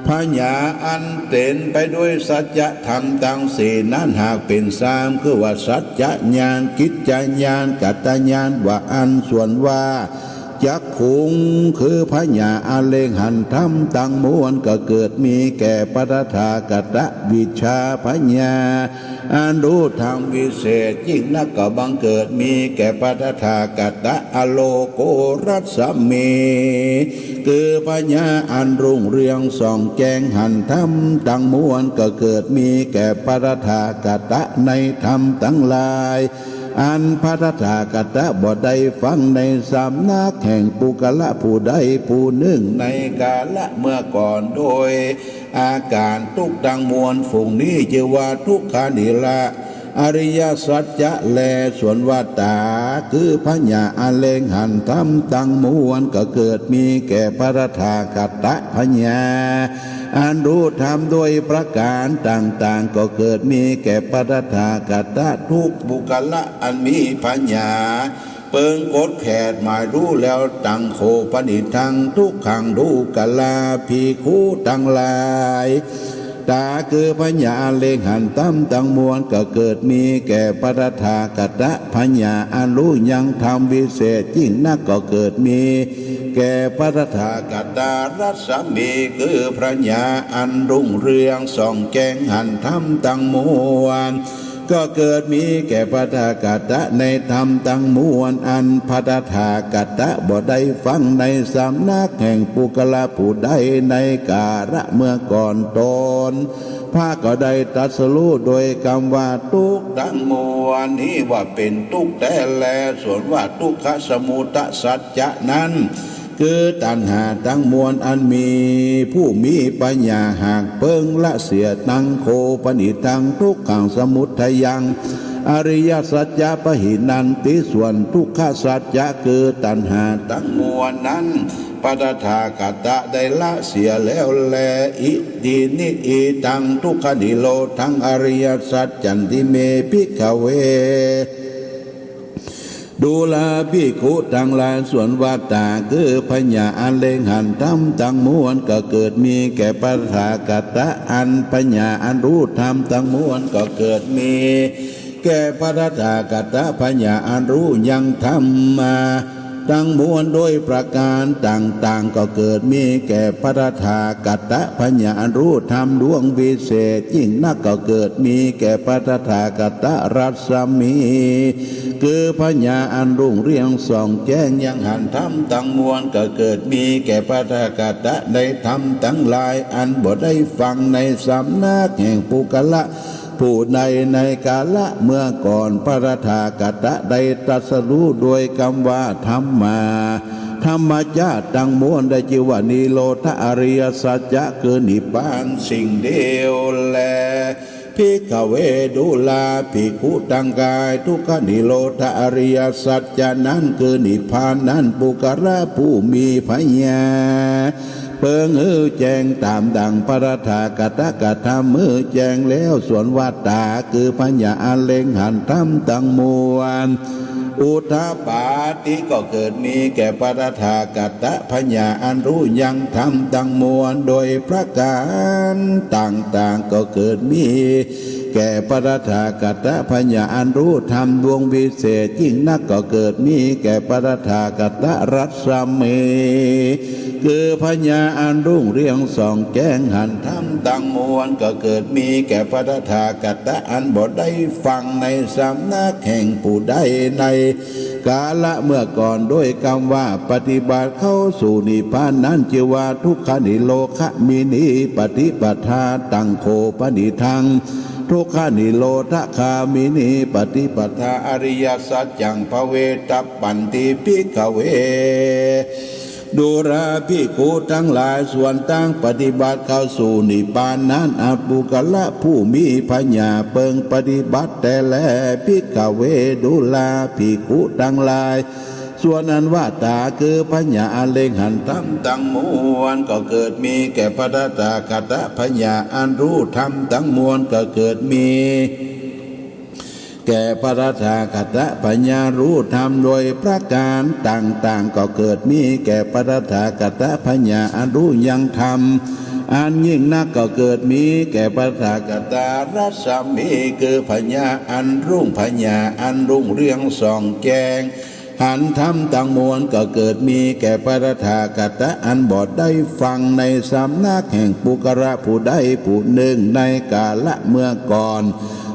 พญาอันเต็นไปด้วยสัจธรรมทั้งสี่นั้นหากเป็นสามคือว่าสัจจญาณกิจจญาณกัตตญาณว่าอันส่วนว่าจักขุงคือพญาอาเลงหันธรรมตั้งมวลก็เกิดมีแก่ปตถาคตวิชาพญาอันรู้ธรรมวิเศษยิ่งนักก็บังเกิดมีแก่ปตถาคตอโลโกรัสเมคือพญาอันรุ่งเรืองส่องแจ้งหันธรรมตั้งมวลก็เกิดมีแก่ปตถาคตในธรรมทั้งหลายอันพระตถาคตบ่ได้ฟังในสำนักแห่งปุกละผู้ใดผู้หนึ่งในกาละเมื่อก่อนโดยอาการทุกดังมวลฝูงนี้ชื่อว่าทุกขานิละอริยสัจจะแลส่วนวัตตาคือพญาอาเลงหันธรรมตั้งมวลก็เกิดมีแก่พระตถาคตพญาอันรู้ธรรมด้วยประการต่างๆก็เกิดมีแก่ปตถาคตทุกบุคละอันมีปัญญาเปิงกดแขดหมายรู้แล้วตังโคปนิทังทุกขังดูกลาภิกขุทั้งหลายตาคือพญาเลงหันตั้มตั้งมวลก็เกิดมีแก่ปตถาคตพญาอันรู้ยังธรรมวิเศษยิ่งนักก็เกิดมีแก่ปตถาคตรัศมีคือพระญาอันรุ่งเรืองส่องแจ้งหันธรรมตั้งมวลก็เกิดมีแก่ปตถาคตในธรรมตั้งมวลอันปตถาคตบ่ได้ฟังในสำนักแห่งปุกละผู้ใดในกาละเมื่อก่อนตนพระก็ได้ตรัสรู้โดยคำว่าทุกข์ทั้งมวลนี้ว่าเป็นทุกข์แต่แลส่วนว่าทุกขสมุทสัจจะนั้นคือตัณหาทั้งมวลอันมีผู้มีปัญญาหากเพิ่งละเสียตังโคปนิทังทุกขังสมุทัยยังอริยสัจจะปหินันติส่วนทุกขสัจจะคือตัณหาทั้งมวลนั้นปตถาคตได้ละเสียแล้วแลอิตินิอิตังทุกขนิโรธังอริยสัจจันติเมภิกขเวดูลาภิกขุทั้งหลายส่วนวัตตาคือพญาอันเลงหันธรรมตั้งมวลก็เกิดมีแก่ปตถาคตอันพญาอันรู้ธรรมตั้งมวลก็เกิดมีแก่ปตถาคตพญาอันรู้ยังธรรมมาตั้งมวลโดยประการต่างๆก็เกิดมีแก่ปตถาคตพญาอันรู้ธรรมดวงวิเศษยิ่งนักก็เกิดมีแก่ปตถาคตรัศมีคือพญาอันรุ่งเรืองส่องแจ้งยังหันธรรมตั้งมวลก็เกิดมีแก่ปตถาคตในธรรมทั้งหลายอันบ่ได้ฟังในสำนักแห่งปุกละผู้ใดในกาละเมื่อก่อนพระตถาคตได้ตรัสรู้โดยคำว่าธรรมาธรรมชาติตั้งมวลได้ชื่อว่านิโรธอริยสัจจะคือนิพพานสิ่งเดียวแลภิกขเวดุลาภิกขุตั้งกายทุกขนิโรธอริยสัจจะนั้นคือนิพพานนั้นปุกระผู้มีปัญญาเปิงแจ้งตามดังพระตถาคตกธรรมแจ้งแล้วส่วนวัตตาคือปัญญาอันเล็งหันธรรมตั้งมวลอุทาปาติก็เกิดมีแก่ปตถาคตปัญญาอันรู้ยังธรรมตั้งมวลโดยประการต่างๆก็เกิดมีแก่ปตถาคตปัญญาอันรู้ธรรมดวงวิเศษยิ่งนักก็เกิดมีแก่ปตถาคตรัศมีคือปัญญาอันรุ่งเรืองส่องแจ้งหันธรรมตั้งมวลก็เกิดมีแก่ปตถาคตอันบ่ได้ฟังในสำนักแห่งผู้ใดในกาละเมื่อก่อนด้วยคำว่าปฏิบัติเข้าสู่นิพพานนั้นชื่อว่าทุกขนิโรธมินิปฏิปทาตังโคปนิทังทุกขานิโรธคามินิปฏิปทาอริยสัจจังภเวตัปปันติภิกขเวดูราภิกขุทั้งหลายส่วนตั้งปฏิบัติเข้าสู่นิพพานนั้นอปุกละผู้มีปัญญาเปิงปฏิบัติแต่แลภิกขเวดูลาภิกขุทั้งหลายส่วนนั้นว่าตาคือปัญญาอันเล็งหันธรรมตั้งมวลก็เกิดมีแก่ปตถาคตปัญญาอันรู้ธรรมตั้งมวลก็เกิดมีแก่ปตถาคตปัญญารู้ธรรมโดยประการต่างๆก็เกิดมีแก่ปตถาคตปัญญาอันรู้ยังธรรม อันยิ่งนักก็เกิดมีแก่ปฐากตารัศมีคือพญาอันรุ่งพญาอันรุ่งเรืองส่องแจ้งหันธรรมตั้งมวลก็เกิดมีแก่ปฐากตะอันบอดได้ฟังในสำนักแห่งปุกระผู้ใดผู้หนึ่งในกาละเมื่อก่อน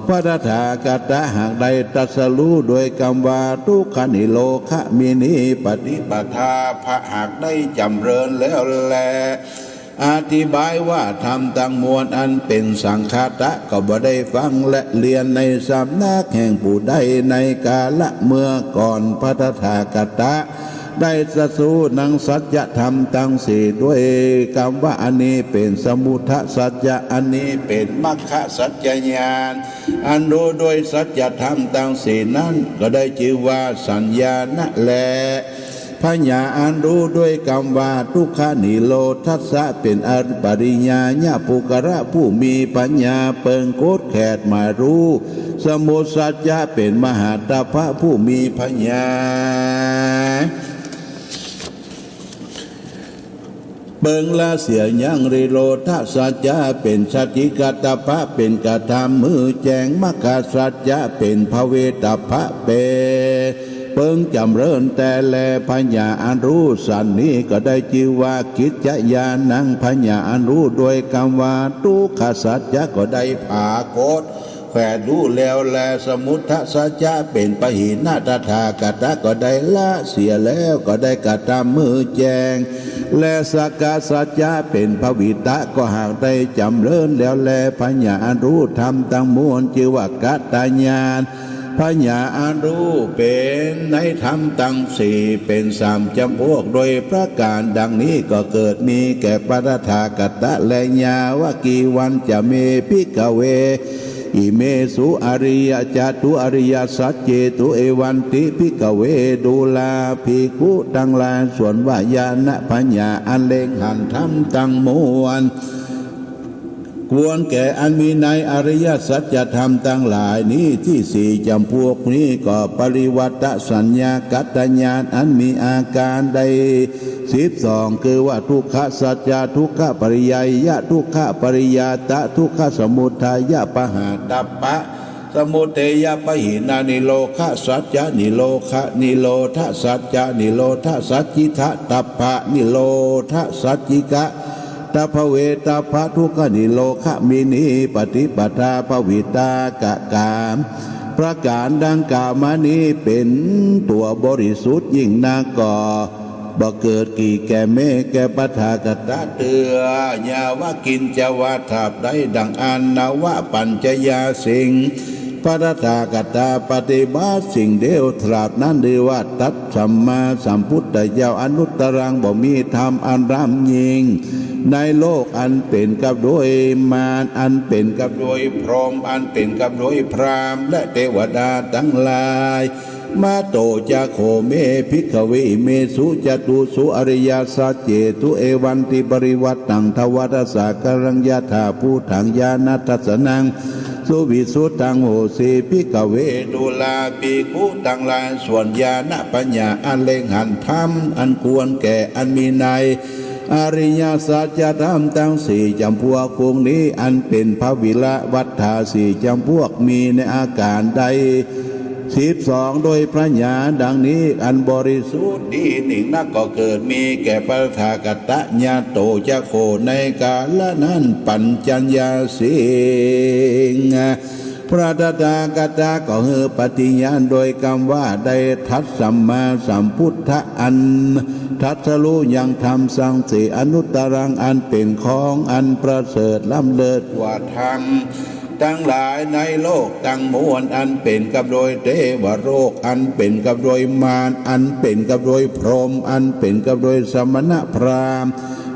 พระตถาคตหากได้ตรัสรู้โดยคำว่าทุกขนิโรธมินิปฏิปทาพระหากได้จำเริญแล้วแลอธิบายว่าธรรมตั้งมวลอันเป็นสังฆาตะก็บ่ได้ฟังและเรียนในสำนักแห่งผู้ใดในกาละเมื่อก่อนพระตถาคตได้ตรัสรู้นังสัจธรรมตั้งสี่ด้วยคำว่าอันนี้เป็นสมุทสัจจะอันนี้เป็นมรรคสัจญาณอันรู้ด้วยสัจธรรมตั้งสี่นั้นก็ได้ชื่อว่าสัญญาณแลพญาอันรู้ด้วยคำว่าทุกขนิโรธัสสะเป็นอริปริญาญาปุกระผู้มีปัญญาเปิงโคตแขดมารู้สมุทสัจจะเป็นมหาตพะผู้มีปัญญาเบิงละเสียยังริโรธาสัจจะเป็นสัจจิกตพะเป็นกธรรมมือแจงมรรคสัจจะเป็นภเวตพะเปเปิงจำเริญแต่แลพญาอันรู้สันนี้ก็ได้ชื่อว่ากิจญาณังพญาอันรู้โดยคำว่าทุกขสัจจะก็ได้ผาโกฏแฝดรู้แล้วแลสมุทสัจจะเป็นปหินาตถาคตก็ได้ละเสียแล้วก็ได้กระทำมือแจงและสักกะสัจจะเป็นภวิตะก็หากได้จำเริญแล้วแลพญาอันรู้ธรรมตั้งมวลชื่อว่ากัตตญาณพญาอันรู้เป็นในธรรมตั้งสี่เป็นสามจำพวกโดยประการดังนี้ก็เกิดมีแก่ปตถาคตและญาว่ากี่วันจะเมภิกขเวอิเมสุอริยจัตุอริยสัจเจตุเอวันติภิกขเวดูลาภิกขุตังลาส่วนวายานะพญาอันเล็งหันธรรมตั้งมวลควรแก่อันมีในอริยสัจธรรมทั้งหลายนี้ที่สี่จำพวกนี้ก็ปริวัตสัญญากัตตญาณอันมีอาการใด12คือว่าทุกขสัจจะทุกขปริยายะทุกขปริยาตะทุกขสมุทัยะปหาตัปปะสมุทัยะปหินานิโรธสัจจะนิโรธนิโรธสัจจะนิโรธสัจจิทะตัปปะนิโรธสัจจิกะตภเวตาภทุกขนิโรธมินิปฏิปทาภวิตากะกามประการดังกล่าวมานี้เป็นตัวบริสุทธิ์ยิ่งนักก่อบ่เกิดกี่แก่เมแก่ปฐากตะเตือยาวากินจวาถาบได้ดังอันนาวะปัญจยาสิงพระตถาคตปฏิบัติสิ่งเดียวตราบนั้นเรียกว่าตัดสัมมาสัมพุทธเจ้าอนุตตรังบ่มีธรรมอันร่ำยิงในโลกอันเป็นกับโดยมารอันเป็นกับโดยพรหมอันเป็นกับโดยพราหมณ์และเทวดาทั้งหลายมาโตจาโคเมภิกขเวเมสุจตุสุอริยสัจเจตุเอวันติปริวัตตังทวัตสากรังยะถาภูถังญาณทัสสนังสุวิสุตตังโหสีภิกขเวดูลาภิกขุตังลายส่วนญาณปัญญาอันเล็งหันธรรมอันควรแก่อันมีในอริยสัจธรรมทั้งสี่จำพวกพวกนี้อันเป็นพระวิละวัฏฐาสี่จำพวกมีในอาการใด12โดยพระญาณดังนี้อันบริสุทธิ์ดีหนึ่งนักก็เกิดมีแก่ปฐากตญาโตจะโคในกาลนั้นปัญจัญญาสิงพระตถาคตก็เฮปฏิญาณโดยคำว่าได้ทัตสัมมาสัมพุทธะอันทัตรู้ยังธรรมสังสีอนุตตรังอันเป็นของอันประเสริฐล้ำเลิศกว่าธรรมทั้งหลายในโลกตั้งมวลอันเป็นกับโดยเทวโลกอันเป็นกับโดยมารอันเป็นกับโดยพรหมอันเป็นกับโดยสมณพราหมณ์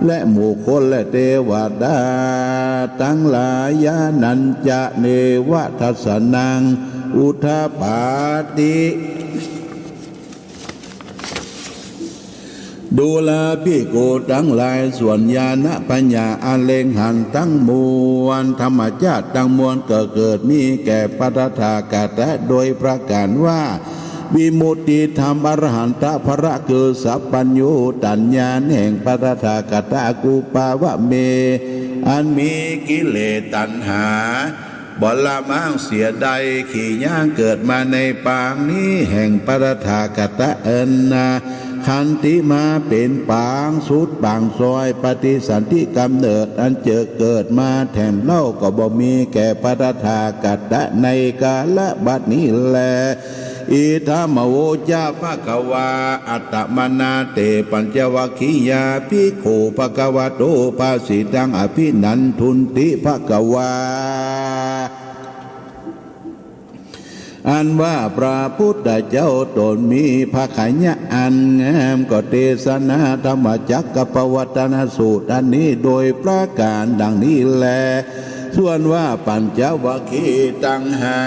และหมู่คนและเทวดาทั้งหลายยานันจะเนวทัสสนังอุทาปาติดูแลภิกขุทั้งหลายส่วนญาณปัญญาอันเล็งหันทั้งมวลธรรมชาติทั้งมวลก็เกิดมีแก่ปตถาคตโดยประการว่าวิมุตติธรรมอรหันตพระคือสัพพัญญูตัญญาณแห่งปตถาคตกูปาวะเม อันมีกิเลสตัณหาบ่ละมั่งเสียใดขี่ย่างเกิดมาในปางนี้แห่งปรถากตะเอินนาขันติมาเป็นปางสุดปางซอยปฏิสันธิกำเนิดอันเจอเกิดมาแถมเล่าก็บ่มีแก่ปรถากตะในกาลบัดนี้แลอิธามโวจาภควาอัตตมนาเตปัญจวัคคียาภิกขุภควโตภาสิตังอภินันทุนติภควาอันว่าพระพุทธเจ้าตนมีภาขยะอันงามก็เทศนาธรรมจักรปวัตนสูตรอันนี้โดยประการดังนี้แลส่วนว่าปัญจวัคคีย์ตั้งหา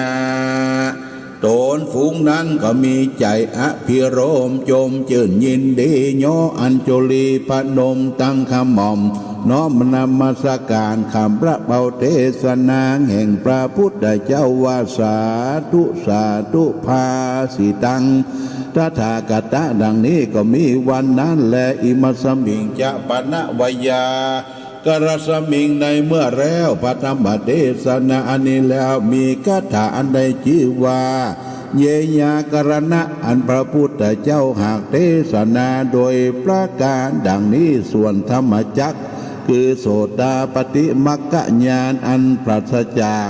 ตนฝูงนั้นก็มีใจอภิโรมโจมจื่นยินดีย่ออัญจุลีพนมตั้งคำหม่อมน้อมนำมาสักการคำพระเบาเทศนาแห่งพระพุทธเจ้าว่าสาธุสาธุภาสิตังตถาคตดังนี้ก็มีวันนั้นแลอิมัสมิงจะปณวยากรสมิงในเมื่อแล้วพระธรรมเทศนาอันนี้แล้วมีคาถาอันใดชื่อว่าเยยากรณะอันพระพุทธเจ้าหากเทศนาโดยประการดังนี้ส่วนธรรมจักรคือโสดาปฏิมัคคญาณอันปราศจาก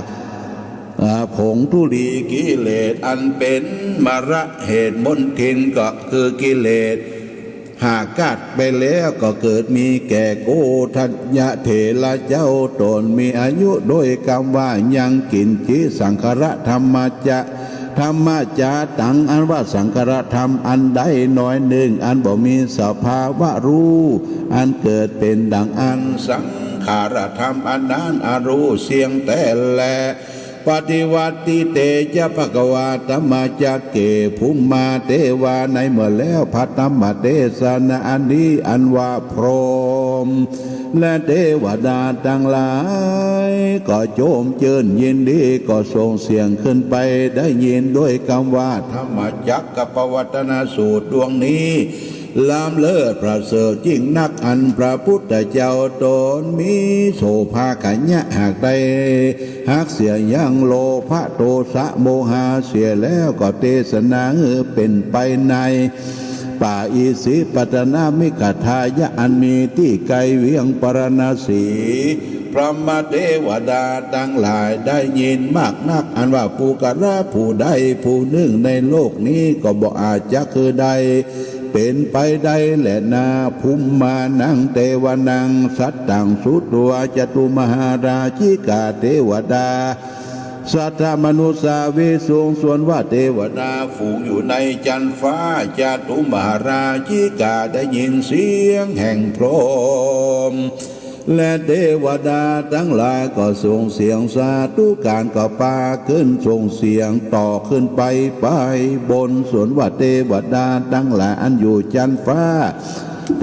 ผงธุลีกิเลสอันเป็นมระเหตุมนทินก็คือกิเลสหากกัดไปแล้วก็เกิดมีแก่โกทัญญะเถระเจ้าตนมีอายุโดยคำว่ายังกินจิสังขารธรรมจะธรรมจาตังอันว่าสังขารธรรมอันใดน้อยหนึ่งอันบ่มีสภาวะรู้อันเกิดเป็นดังอันสังขารธรรมอันนั้นอรู้เสียงแต่แลปฏิวัติเตจะภควาธรรมจักเกภุมมาเทวาในเมื่อแล้วพระธรรมเทศนาอันนี้อันว่าพรหมและเทวดาทั้งหลายก็โจมเจิญยินดีก็ส่งเสียงขึ้นไปได้ยินด้วยคำว่าธรรมจักรปวัตนสูตรดวงนี้ล้ำเลิศประเสริฐยิ่งนักอันพระพุทธเจ้าตนมีโสภาขยะหากใดหากเสียยังโลภะโทสะโมหะเสียแล้วก็เทศนาเป็นไปในป่าอิสิปตนามิกทายะอันมีที่ไกลเวียงปรณสีพระมเทวดาทั้งหลายได้ยินมากนักอันว่าผู้กระผู้ใดผู้หนึ่งในโลกนี้ก็บ่อาจจะคือใดเป็นไปได้แหละนาภูมิมานังเทวนังสัตตังสุตัวจตุมหาราชิกาเทวดาสัตตมนุสาวิสุงส่วนว่าเทวดาฝูงอยู่ในจันฟ้าจตุมหาราชิกาได้ยินเสียงแห่งพรหมและเทวดาทั้งหลายก็ส่งเสียงสาธุการก็ปาขึ้นส่งเสียงต่อขึ้นไปบนส่วนว่าเทวดาทั้งหลายอันอยู่จันฟ้า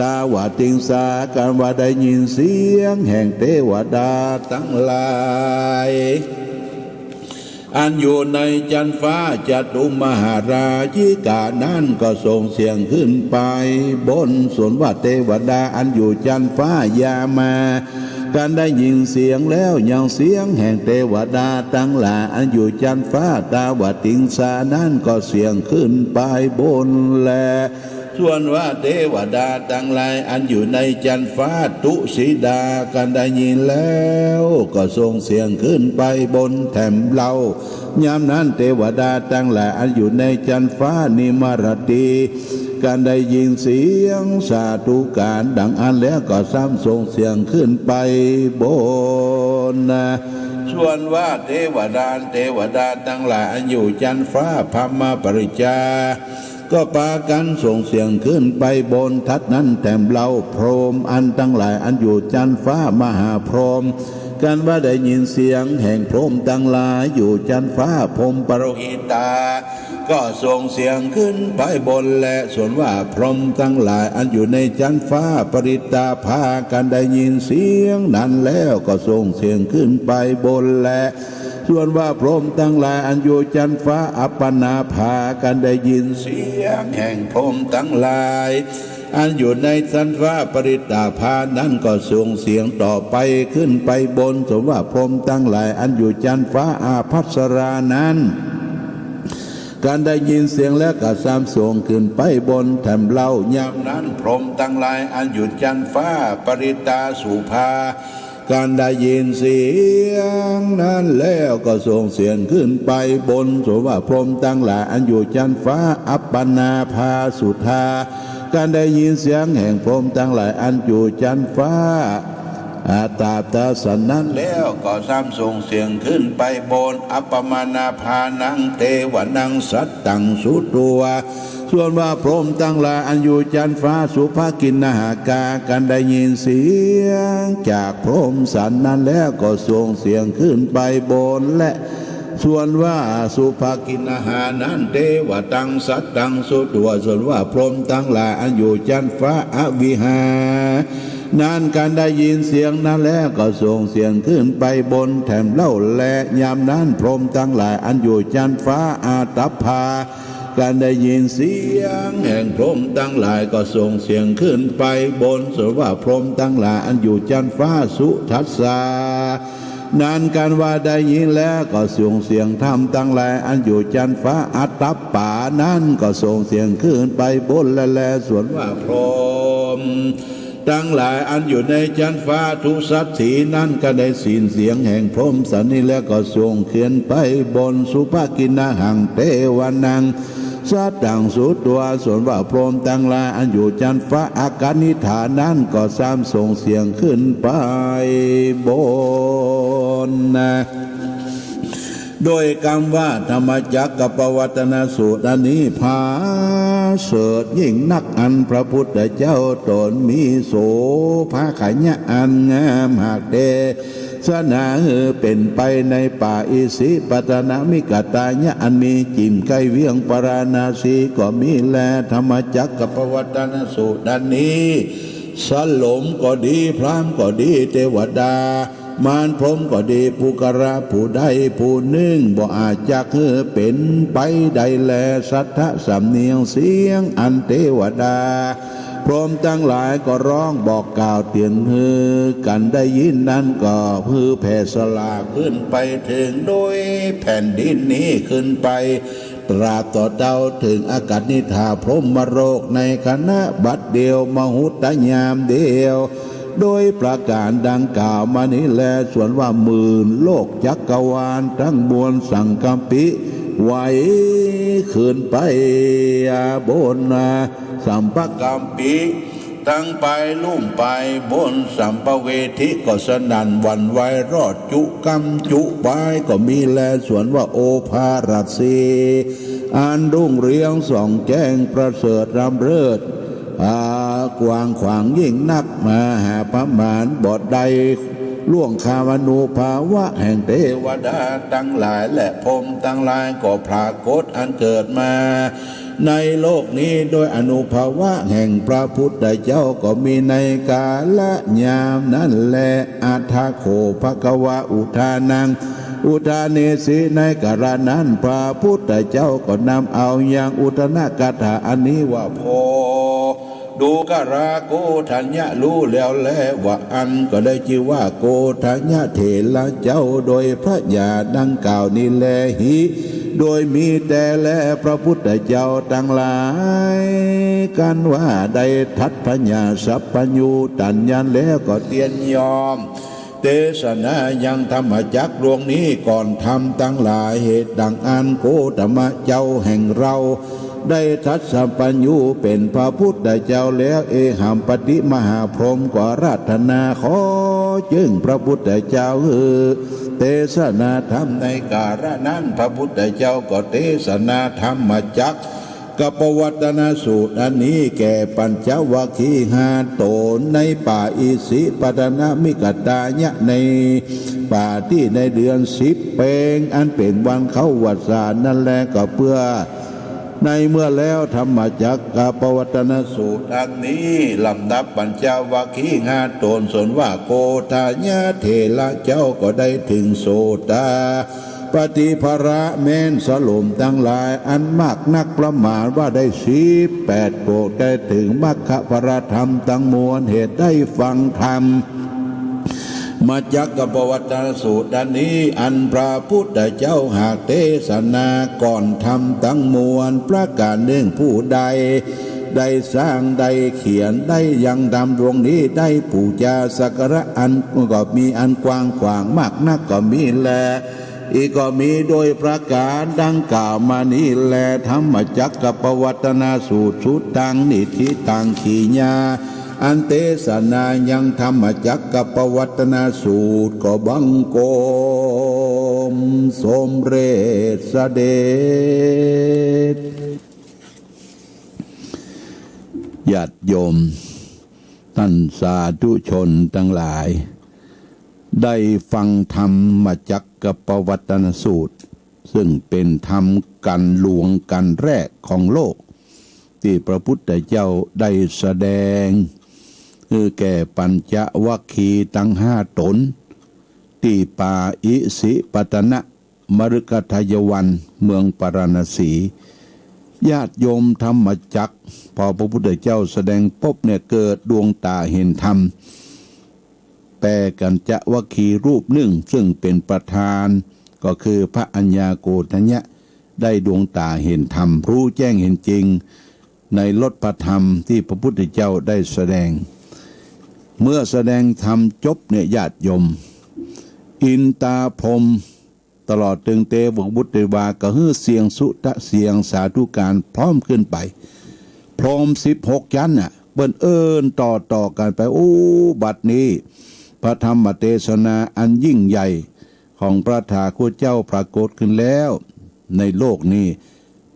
ตาวาติงสาการว่าได้ยินเสียงแห่งเทวดาทั้งหลายอันอยู่ในจันฟ้าจตุมหาราชิกานั้นก็ส่งเสียงขึ้นไปบนส่วนว่าเทวดาอันอยู่จันฟ้ายามาการได้ยินเสียงแล้วยังเสียงแห่งเทวดาทั้งหลายอันอยู่จันฟ้าตาวติงสานั้นก็เสียงขึ้นไปบนแลส่วนว่าเทวดาทั้งหลายอันอยู่ในจันฟ้าตุสีดากันได้ยินแล้วก็ส่งเสียงขึ้นไปบนแถมเล่ายามนั้นเทวดาทั้งหลายอันอยู่ในจันฟ้านิมรติการได้ยินเสียงสาธุการดังอันแล้วก็ซ้ำส่งเสียงขึ้นไปบนส่วนว่าเทวดาทั้งหลายอันอยู่จันฟ้าพมปริจาก็ปากันส่งเสียงขึ้นไปบนทัดนั้นแถมเราพรหมอันทั้งหลายอันอยู่จันฟ้ามหาพรหมกันว่าได้ยินเสียงแห่งพรหมทั้งหลายอยู่จันฟ้าพรหมปรหิตาก็ส่งเสียงขึ้นไปบนและส่วนว่าพรหมทั้งหลายอันอยู่ในจันฟ้าปริตาพากันได้ยินเสียงนั้นแล้วก็ส่งเสียงขึ้นไปบนและส่วนว่าพรหมทั้งหลายอันอยู่จันฟ้าอัปปนาภากันได้ยินเสียงแห่งพรหมทั้งหลาย อันอยู่ในชั้นฟ้าปริตาภานั้นก็ส่งเสียงต่อไปขึ้นไปบนสมว่าพรหมทั้งหลายอันอยู่ชั้นฟ้าอาภัสรานั้นการได้ยินเสียงแล้วก็สามส่งขึ้นไปบนแถมเล่ายามนั้นพรหมทั้งหลายอันอยู่ชั้นฟ้าปริตาสุภาการได้ยินเสียงนั้นแล้วก็ส่งเสียงขึ้นไปบนสมว่าพรหมทั้งหลายอันอยู่ชั้นฟ้าอัปปนาภาสุธาการได้ยินเสียงแห่งพรหมทั้งหลายอันอยู่ชั้นฟ้าอาตาตาสันนั้นแล้วก็ซ้ำส่งเสียงขึ้นไปบนอัปปมานาภานังเทวนังสัตตังสุตัวส่วนว่าพรหมทั้งหลายอันอยู่ชั้นฟ้าสุภกินนาหากาการได้ยินเสียงจากพรหมสันนั้นแล้วก็ส่งเสียงขึ้นไปบนและส่วนว่าสุภกินนาหานั้นเทวตังสัตตังสุตัวส่วนว่าพรหมทั้งหลายอันอยู่ชั้นฟ้าอวิหานั้นการได้ยินเสียงนั้นแล้วก็ส่งเสียงขึ้นไปบนแถมเล่าและยามนั้นพรหมทั้งหลายอันอยู่ชั้นฟ้าอาตัปภาการได้ยินเสียงแห่งพรหมทั้งหลายก็ส่งเสียงขึ้นไปบนส่วนว่าพรหมทั้งหลายอันอยู่ชั้นฟ้าสุทัสสานานการว่าได้ยินแล้วก็ส่งเสียงธรรมทั้งหลายอันอยู่ชั้นฟ้าอัตตปานั้นก็ส่งเสียงขึ้นไปบนและส่วนว่าพรหมทั้งหลายอันอยู่ในชั้นฟ้าทุสัตถีนั้นก็ได้สินเสียงแห่งพรหมสันนี้แล้วก็ส่งขึ้นไปบนสุภกินนาหังเทวานังสัตตังสุตัวส่วนว่าพรหมทั้งหลายอันอยู่ชั้นฟ้าอากานิฐานนั้นก็ซ้ำส่งเสียงขึ้นไปบนโดยคำว่าธรรมจักรปวัตนสูตรอันนี้พาเสดยิ่งนักอันพระพุทธเจ้าตนมีโสภาขยะอันงามหากเดสนาเป็นไปในป่าอิสิปตนามิกตายะอันมีจิมไกเวียงปราณาสีก็มีแลธรรมจักรปวัตนสูตรอันนี้สลมก็ดีพรามก็ดีเทวดามารพรหมก็ดีภูกระผู้ใดผู้หนึ่งบ่อาจจะเป็นไปใดแลสัทธะสำเนียงเสียงอันเทวดาพรหมทั้งหลายก็ร้องบอกกล่าวเตือนฮือกันได้ยินนั้นก็ฮือแผ่สลาขึ้นไปถึงโดยแผ่นดินนี้ขึ้นไปตราบต่อเต้าถึงอากาศนิธาพรหมโรคในคณะบัดเดียวมหุตยามเดียวโดยประการดังกล่าวมานี้แลส่วนว่าหมื่นโลกจักรวาลทั้งมวลสังกัมปิไหวขึ้นไปบนสัมภกัมปิตั้งไปลุ่มไปบนสัมภเวทิก็สนั่นหวั่นไหวรอดจุกัมจุไปก็มีแลส่วนว่าโอภารัสสีอันรุ่งเรืองส่องแจ้งประเสริฐรำเริศกว้างขวางยิ่งนักมหาพมานบทใดล่วงคาวนูภาวะแห่งเทวดาทั้งหลายและพรหมทั้งหลายก็ปรากฏอันเกิดมาในโลกนี้โดยอนุภาวะแห่งพระพุทธเจ้าก็มีในกาลยามนั้นแลอัฏฐโขภควะอุทานังอุทาเนสีในกาลนั้นพระพุทธเจ้าก็นำเอาอย่างอุทนกถาอันนี้ว่าพอดูกราโกธัญญะรู้แล้วแลว่าอันก็ได้ชื่อว่าโกธัญญะเถระเจ้าโดยพระญาดังกล่าวนี้แลหิโดยมีแต่แลพระพุทธเจ้าทั้งหลายกันว่าได้ทัดพญาสัพพญูตัญญันแล้วก็เตียนยอมเทศนายังธรรมจักรดวงนี้ก่อนทำตั้งหลายเหตุดังอันโคตมะเจ้าแห่งเราได้ทัดสัพพัญญูเป็นพระพุทธเจ้าแล้วเอหัมปติมหาพรหมก็ราธนาขอจึงพระพุทธเจ้าเทศนาธรรมในกาลนั้นพระพุทธเจ้าก็เทศนาธรรมจักรกับปวัตนสูตรอันนี้แก่ปัญจวัคคีย์ห้าตนในป่าอิสิปตนามิกตายะในป่าที่ในเดือน10 เพ็งอันเป็นวันเข้าวัดสารนั่นแหละก็เพื่อในเมื่อแล้วธรรมจักรปวัตนสูตรอันนี้ลำดับปัญจวัคคีย์ห้าตนส่วนว่าโกฏัญญะเถระเจ้าก็ได้ถึงโสดา ปฏิภระแม้นสลมทั้งหลายอันมากนักประมาณว่าได้18โปรดได้ถึงมรรคพระธรรมทั้งมวลเหตุได้ฟังธรรมมาจักกับปวัตตนสูตรดันนี้อันพระพุทธเจ้าหากเทศนาก่อนทำทั้งมวลประการหนึ่งผู้ใดได้สร้างได้เขียนได้ยังดำดวงนี้ได้ปูจาสักการะอันก็มีอันกว้างขวางมากนักก็มีแลอีกก็มีโดยประการดังกล่าวมานี้แลธรรมจักกับปวัตตนสูตรสุดตังนิธิตังขีญาอันเตสนายังธรรมจักกับปวัตนสูตรก็บังโกมสมเร็จเสด็จญาติโยมท่านสาธุชนทั้งหลายได้ฟังธรรมจักกับปวัตนสูตรซึ่งเป็นธรรมกันหลวงกันแรกของโลกที่พระพุทธเจ้าได้แสดงคือแก่ปัญจวัคคีย์ทั้ง5ตนที่ป่าอิสิปตนะมฤคทายวันเมืองปารณสีญาติโยมธรรมจักรพอพระพุทธเจ้าแสดงปุ๊บเนี่ยเกิดดวงตาเห็นธรรมแต่กัญจวัคคีย์รูปหนึ่งซึ่งเป็นประธานก็คือพระอัญญาโกณทัญญะได้ดวงตาเห็นธรรมรู้แจ้งเห็นจริงในรสพระธรรมที่พระพุทธเจ้าได้แสดงเมื่อแสดงธรรมจบเนี่ยญาติโยมอินตาพรหมตลอดถึงเตวบุตรเทวาก็ฮือเสียงสุตะเสียงสาธุการพร้อมขึ้นไปพรหม16ชั้นน่ะเบิ้นต่อกันไปโอ้บัดนี้พระธรรมเทศนาอันยิ่งใหญ่ของพระถาคตเจ้าปรากฏขึ้นแล้วในโลกนี้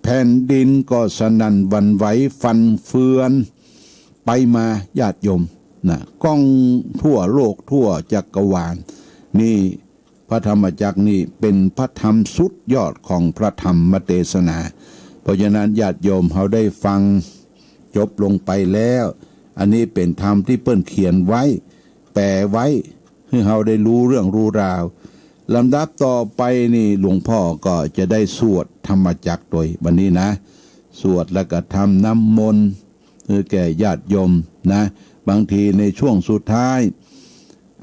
แผ่นดินก็สนั่นหวั่นไหวฟันเฟือนไปมาญาติโยมนะก้องทั่วโลกทั่วจักรวาลนี่พระธรรมจักรนี่เป็นพระธรรมสุดยอดของพระธรรมเทศนาเพราะฉะนั้นญาติโยมเขาได้ฟังจบลงไปแล้วอันนี้เป็นธรรมที่เปิ้นเขียนไว้แปลไว้ให้เราได้รู้เรื่องรู้ราวลำดับต่อไปนี่หลวงพ่อก็จะได้สวดธรรมจักรโดยวันนี้นะสวดแล้วก็ทำน้ำมนต์คือแก่ญาติโยมนะบางทีในช่วงสุดท้าย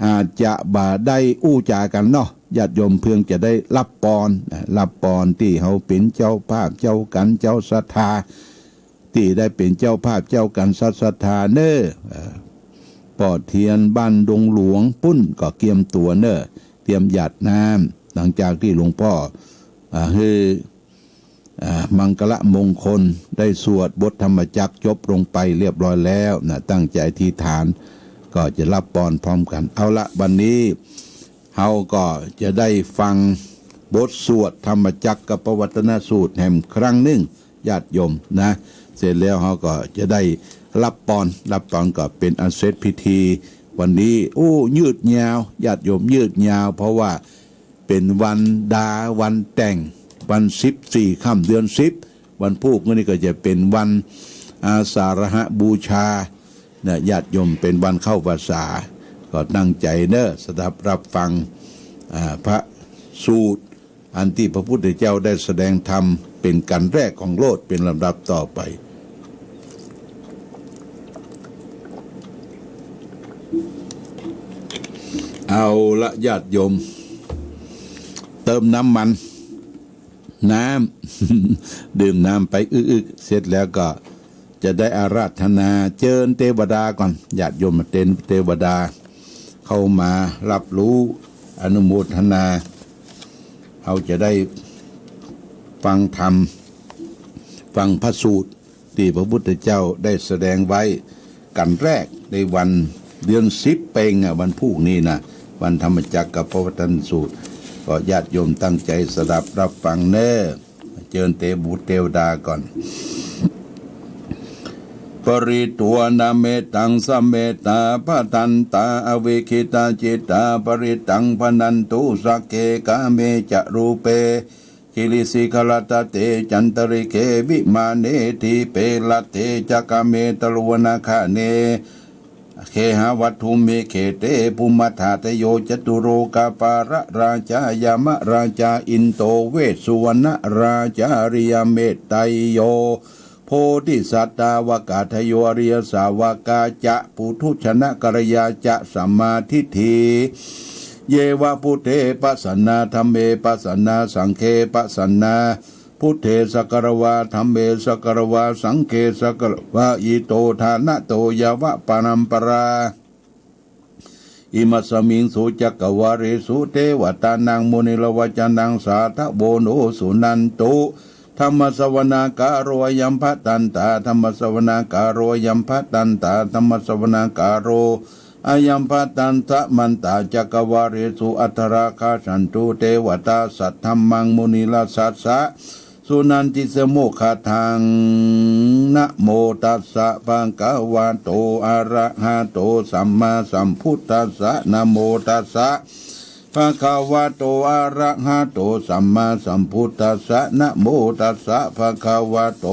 อาจจะบ่าได้อู้จากันเนาะญาติโยมเพียงจะได้รับปอนที่เขาเป็นเจ้าภาพเจ้ากันเจ้าศรัทธาที่ได้เป็นเจ้าภาพเจ้ากันศรัทธาเนอปอดเทียนบ้านดงหลวงปุ้นก็เกียมตัวเนอเตรียมหยาดน้ำหลังจากที่หลวงพ่อคือมังคละมงคลได้สวดบทธรรมจักรจบลงไปเรียบร้อยแล้วนะตั้งใจอธิษฐานก็จะรับปอนพร้อมกันเอาละวันนี้เราก็จะได้ฟังบทสวดธรรมจักรกับปวัตตนสูตรแห่งครั้งหนึ่งญาติโยมนะเสร็จแล้วเราก็จะได้รับปอนก็เป็นอันเสร็จพิธีวันนี้โอ้ยืดยาวญาติโยมยืดยาวเพราะว่าเป็นวันดาวันแต่งวัน14ค่ำเดือน10วันพุธนี่ก็จะเป็นวันอาสาฬหบูชาเนี่ยญาติโยมเป็นวันเข้าพรรษาก็ตั้งใจเนอะสดับรับฟังพระสูตรอันที่พระพุทธเจ้าได้แสดงธรรมเป็นกันแรกของโลกเป็นลำดับต่อไปเอาละญาติโยมเติมน้ำมันน้ำดื่มน้ำไปอึกเสร็จแล้วก็จะได้อาราธนาเชิญเทวดาก่อนญาติโยมมาเป็นเทวดาเข้ามารับรู้อนุโมทนาเขาจะได้ฟังธรรมฟังพระสูตรที่พระพุทธเจ้าได้แสดงไว้กันแรกในวันเดือน10เปงวันพุธนี้นะวันธรรมจักรกับปวัตตนสูตรก็ญาติโยมตั้งใจสดับรับฟังเน้อเชิญเทวดาก่อนปริตัวนาเมตังสเมตาปะทันตาอวิคิตาจิตาปริตังพนันตุสักเกกาเมจะรูเปกิลิสิขลตเตจันตริเควิมาเนทิเปลเตจักเมตลวนาคาเน เคหาวัตถุเมเขเตภูมิธาตโยจตุโรกาปาระราชายามะราชาอินโตเวสสุวรรณราชาริยเมตไตโยโพธิสัตตาวกาทโยอริยสาวกาจะปุถุชนะกัลยาจะสัมมาทิฏฐิเยวะพุทเทปัสสนาธัมเมปัสสนาสังเคปัสสนาพุทเทสกรวาธัมเมสกรวาสังเคสกรวาอิโตทานะโตยวะปานัมปราอิมัสมิงสุจักวาเรสุเทวตานังมุนิลวจานังสาทโบโนสุนันตุธรรมสวนาการโรยัมภตันตาธรรมสวนาการโรยัมภตันตาธรรมสวนาการโรอายัมภตันตะมันตาจักวาเรสุอัตราคาสันตุเทวตาสัทธัมมังมุนิลสัสสะสุนันติสโมคาทังนะโมตัสสะภะคะวะโตอะระหะโตสัมมาสัมพุทธัสสะนะโมตัสสะภะคะวะโตอะระหะโตสัมมาสัมพุทธัสสะนะโมตัสสะภะคะวะโต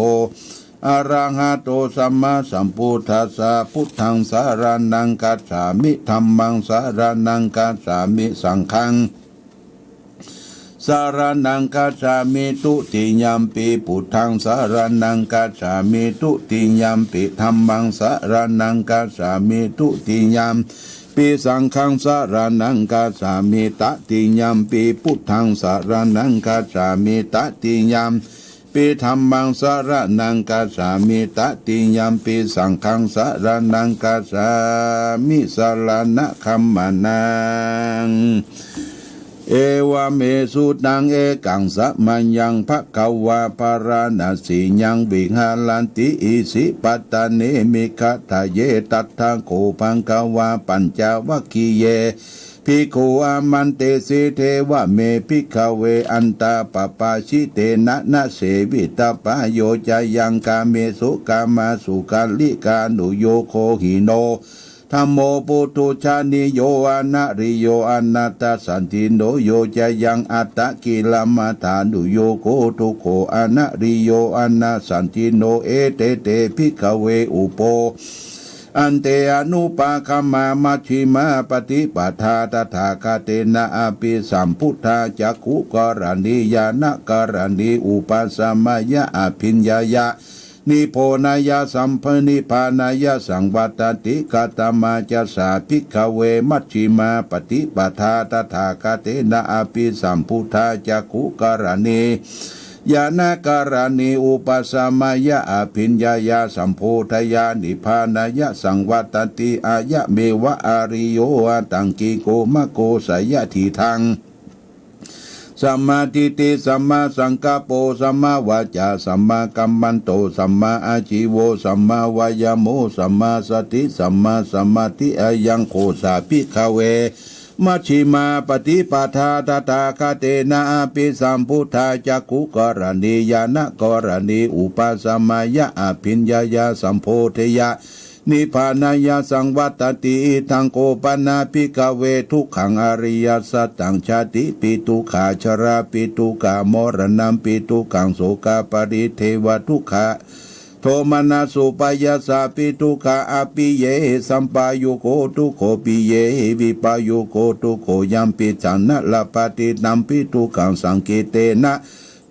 อะระหะโตสัมมาสัมพุทธัสสะพุทธังสารนังคัจฉามิธัมมังสารนังคัจฉามิสังฆังสารนังคัจฉามิตุติยัมปิพุทธังสารนังคัจฉามิตุติยัมปิธัมมังสารนังคัจฉามิตุติยัมปิสังฆังสารนังคัจฉามิตติยัมปิพุทธังสารนังคัจฉามิตติยัมปิธัมมังสารนังคัจฉามิตติยัมปิสังฆังสารนังคัจฉามิสารณะคัมมานังเอวเมสุตังเอกังสัมมัญญังภควาปาราณสียังวิหารันติอิสิปัตตานิมิคทะเยตัทธังโคภังควาปัญจวัคคีเยภิกขุอามันเตสิเทวะเมภิกขเวอันตาปปาชิเตนะนะเสวิตาปะโยจายังกาเมสุกามาสุกาลิกานุโยโคหิโนธัมโมปุถุชานิโยอนะริโยอนัตตสันติโนโยจายังอัตตะกิลมัฏฐานุโยโคทุโคอนะริโยอนะสันติโนเอเตเตภิกขเวอุโปอันเตอนุปาคัมมามัชฌิมาปฏิปทาตถาคเตนะอภิสัมพุทธาจักขุกรณียานะกรณีอุปสัมมายะอภิญญายะนิโพนายะสัมภนิพานายะสังวัตติกตมาจะสาภิกขเวมัชฌิมาปฏิปทาตถาคเตนะอภิสัมพุทธาจักขุกรณียานาการณีอุปสัมมายะอภิญญายาสัมโพธยานิพานายะสังวัตติอายะเมวะอาริโยตังกิโกมะโกสยะทีทังสัมมาทิฏฐิสัมมาสังกัปโปสัมมาวาจาสัมมากัมมันโตสัมมาอาชีโวสัมมาวายโมสัมมาสติสัมมาสมาธิอายังโคสาภิกขเวมัชฌิมาปฏิปทาตถาคเตนะอภิสัมพุทธาจักขุกรณียานะกรณีอุปสัมมายะอภิญญายาสัมโพธยะนิพพานายาสังวัตติทังโกปนาภิกขเวทุกขังอริยสัจตังชาติปิตุขาชราปิตุกามรณัมปิตุขังโสกาปริเทวทุกขะโทมนัสสุปายาสาปิทุกขาอปิเยสัมปายุโกทุโคปิเยวิปายุโกทุโคยัมปิจันนะลปฏินัมปิทุขังสังกิเตนะ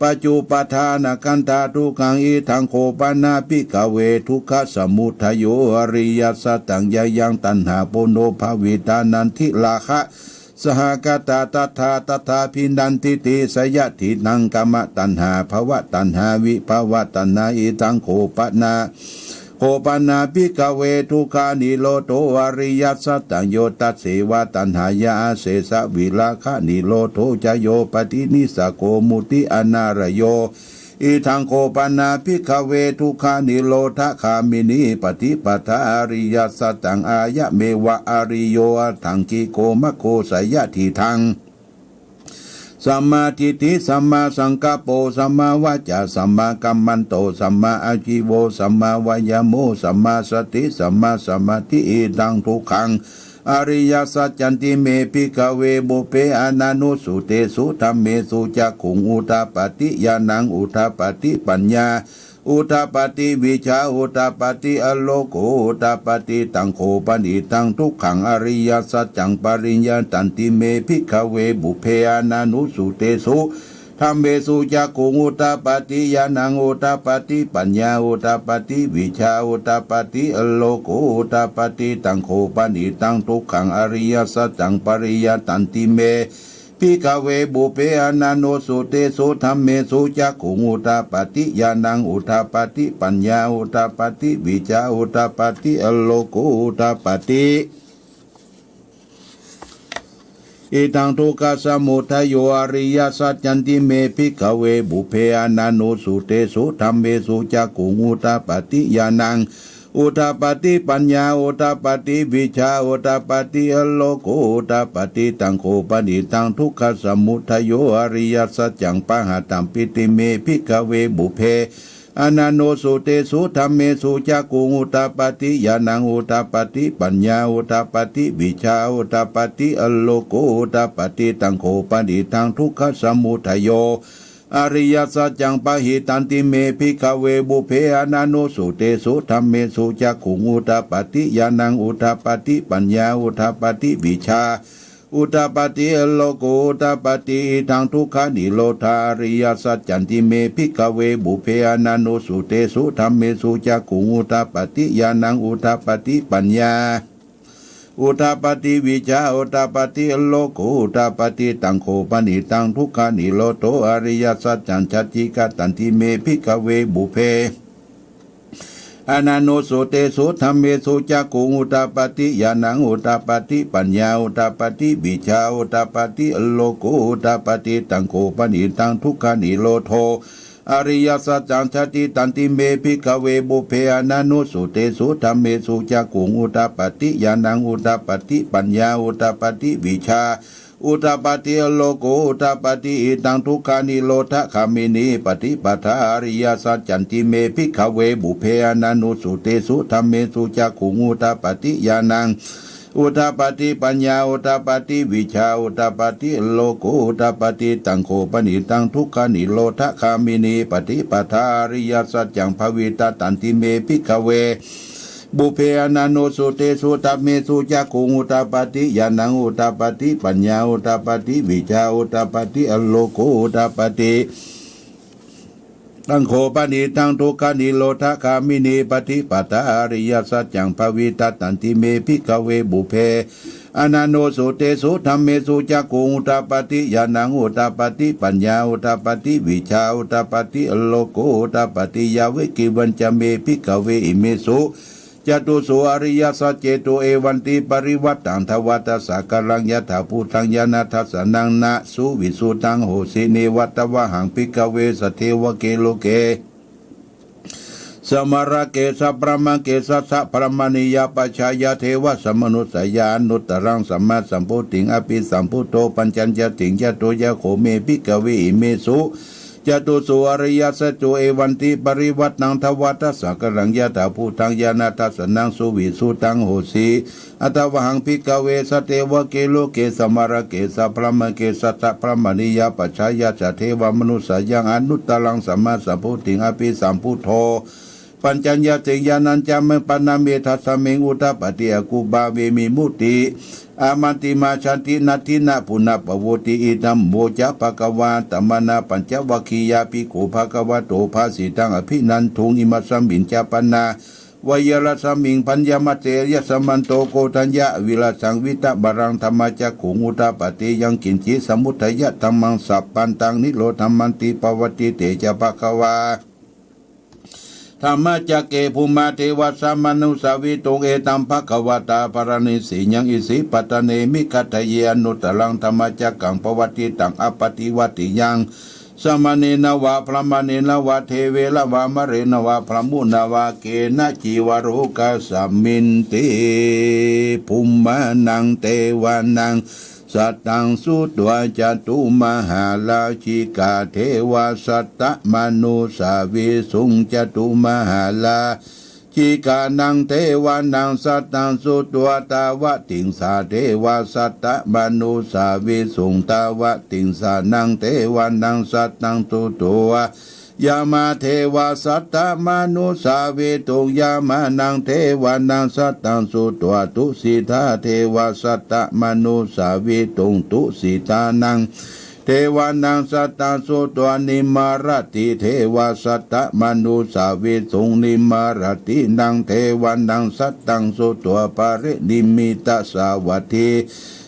ปัจจุปทานกันตาทุขังอิทังโคปนาภิกขเวทุกขสมุทัยโยอริยสัจตังยายังตัณหาโปโนภวิตานันทิลาคะสหกตาตถาพินันติติสยตินังกามตัณหาภวะตัณหาวิภวะตัณหาอิทังโคปนาภิกขเวทุกขานิโรโตอริยสัจตังโยตัสเสวะตัณหายาเสสะวิราคะนิโรโตจโยปฏินิสโกมุติอนารโยอิทังโคปนาภิกขเวทุกขานิโรธคามินีปฏิปทาอริยสัจตังอายะเมวะอริโยทังกิโกมะโคสยะทีทังสัมมาทิฏฐิสัมมาสังกัปโปสัมมาวาจาสัมมากัมมันโตสัมมาอาชีโวสัมมาวายโมสัมมาสติสัมมาสมาธิดังทุกขังอริยสัจจันติเมภิกขเวบุเพอนานุสุเตสุธัมเมสุจักขุงอุทาปฏิญาณังอุทาปฏิปัญญา อุทาปาติวิชาอุทาปาติอโลโกอุทาปาติตังโคปนิตังทุกขังอริยสัจจังปริญญาตันติเมภิกขเวบุเพอานานุสุเตสุธรรมเมสุจักขุงอุตตปาติญาณังอุตตปาติปัญญาอุตตปาติวิชาอุตตปาติอโลโกอุตตปาติตังโคปนิตังทุกขังอริยสัจจังปริยตันติเมภิกขเวบุเปอนันโนสุเตสุธรรมเมสุจักขุงอุตตปาติญาณังอุตตปาติปัญญาอุตตปาติวิชาอุตตปาติอโลโกอุตตปาติอิทังทุกขสมุทัยโยอริยสัจจันติเมภิกขเวบุเพอนันโนสุเตสุธรรมเมสุจักขุงอุตตปาติญาณังอุตตปาติปัญญาอุตตปาติวิชาอุตตปาติอโลโกอุตตปาติตังโคปนิตังทุกขสมุทัยโยอริยสัจจังปะหะตัมปิติเมภิกขเวบุเพอนันโนสุเตสุธรรมเมสุจักขุงอุตตปาติญาณังอุตตปาติปัญญาอุตตปาติวิชาอุตตปาติอโลโกอุตตปาติตังโคปนิตังทุกขสมุทัยโยอริยสัจจังปะหิตันติเมภิกขเวบุเพอนันโนสุเตสุธรรมเมสุจักขุงอุตตปาติญาณังอุตตปาติปัญญาอุตตปาติวิชาอุตตปาติอโลโกอุตตปาติทางทุกขานิโรธาริยสัจจันติเมภิกขเวบุเพอนันโนสุเตสุธรรมเมสุจักขุงอุตตปาติญาณังอุตตปาติปัญญาอุตตปาติวิชาอุตตปาติอโลโกอุตตปาติตังโคปนิตังทุกขานิโรโตอริยสัจจันชัจจิกตันติเมภิกขเวบุเพอนันโนสุเตสุธรรมเมสุจักขุงอุตตปาติญาณังอุตตปาติปัญญาอุตตปาติวิชาอุตตปาติอโลโกอุตตปาติตังโคปนิตังทุกขานิโรโทอริยสัจจังชัจจิตันติเมภิกขเวบุเพอนันโนสุเตสุธรรมเมสุจักขุงอุตตปาติญาณังอุตตปาติปัญญาอุตตปาติวิชาอุตตปาติอโลโกอุตตปาติตังทุกขานิโรธคามินีปฏิปทาอริยสัจจันติเมภิกขเวบุเพอนันโนสุเตสุธรรมเมสุจักขุงอุตตปาติญาณังอุตตปาติปัญญาอุตตปาติวิชาอุตตปาติโลโกอุตตปาติตังโคปนิตังทุกขานิโรธคามินีปฏิปทาอริยสัจจังภวิตตันติเมภิกขเวบุเพอนันโนสุเตสุธรรมเมสุจักขุงอุตตปาติญาณังอุตตปาติปัญญาอุตตปาติวิชาอุตตปาติอโลโกอุตตปาติตังโคปนิตังทุกขานิโรธคามินีปฏิปทาอริยสัจจังภวิตตันติเมภิกขเวบุเพอนันโนสุเตสุธรรมเมสุจักขุงอุตตปาติญาณังอุตตปาติปัญญาอุตตปาติวิชาอุตตปาติอโลโกอุตตปาติยาเวกิวัญจเมภิกขเวอิเมสุจตุสุอริยสัจเจโตเอวันติปริวัตตังทวัตสักกังยถาภูตังยานาทัสสนังนะสุวิสุตังโหสิเนวัตวะหังภิกขเวสเทวเกโลเกสมารเกสปรมเกสัสสะปรมณียปัจฉายเทวสมนุสยานุตตรังสัมมาสัมพุทธิงอภิสัมพุทโธปัญจัญญติงยะโตยะโขเมภิกขเวอิเมสุจตุสุอริยสัจโจเอวันติปริวัตนังทวัตสักกังยะถาภูตังยานาทัสสนังสุวิสุตังโหสีอัตวหังภิกขเวสเทวเกโลเกสมารเกสพรหมเกสัตตพรหมนิยาปัจฉายะเทวมนุสยังอนุตตรังสัมมาสัมพุทธิงอภิสัมพุทโธปัญจัญญาติญาณัญจามปนาเมทัสสมิงอุตตปฏิอกุบาเวมิมุติอามันติมาชันตินัตถินะปุณปโวติอิตัมโมจะภะคะวาตัมมนาปัญจวัคคียาภิกขุภะคะวะโตภาสิตังอภินันทุงอิมัสสมิงจปนาวายรสมิงปัญญมัตเตยสมันโตโกตัญญะวิลาสังวิตะบารังธรรมจักขุงอุตตปฏิยังกินจิสมุทัยธรรมังสัพปันตังนิโรธรรมันติปวัตติเตจะภะคะวาธรรมจักเกภูมาเทวสามานุสาวิโตเอตัมภควตาปรณิสียังอิสิปัตเนมิคัตเยอนุตตรังธรรมจักกังปวัตติตังอปฏิวัติยังสมณีนวะพระมณีนวะเทเวลวะมะเรนวะพระมุนวะเกนะจีวโรกัสสมินติภูมานังเทวานังสัตตังสุตวะจตุมหาราชิกาเทวาสัตตมนุสาวิสุงจตุมหาราชิกานังเทวานังสัตตังสุตวะตาวะติงสาเทวาสัตตมนุสาวิสุงตาวะติงสานังเทวานังสัตตังสุตวะ ยามาเทวาสัตตมนุสาเวตุยามานังเทวานังสัตตังสุตวตุสิทาเทวาสัตตมนุสาเวตุตุสิทานังเทวานังสัตตังสุตวนิมารติเทวาสัตตมนุสาเวตุนิมารตินังเทวานังสัตตังสุตวปารินิมิตาสาวัตถิ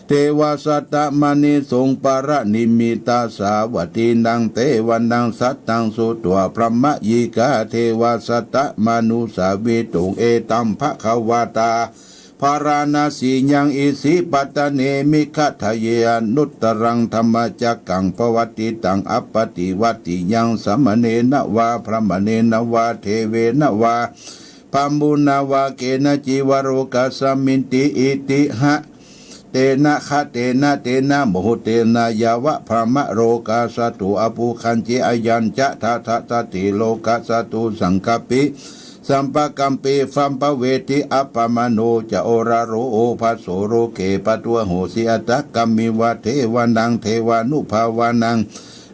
เทวาสัตตมณีสงปารนิมิตาสาวัตถินังเทวานังสัตตังสุตวพระมยิกาเทวาสัตตมนุสาเวตุเอตัมภควาตาภาราณสียังอิสิปัตตเนมิขทะเยอนุตตรังธรรมจักกังปวัตติตังอัปปติวัตติยังสมเนนวาพระมเนนวาเทเวนวาปัมบุนาวาเกณจีวโรกัสมินติอิติหะเตนะคะเตนะโมโหเตนะยาวะพระมะโรกาสตุอภูคันจิอายัญจะทะตติโลกัสตุสังคปิสัมปกัมปีฟัมปเวทิอัปปมโนจะโอราโรโอภัสโสโรเกปตัวโหสิอัตตกัมมิวะเทวานังเทวานุภาวานัง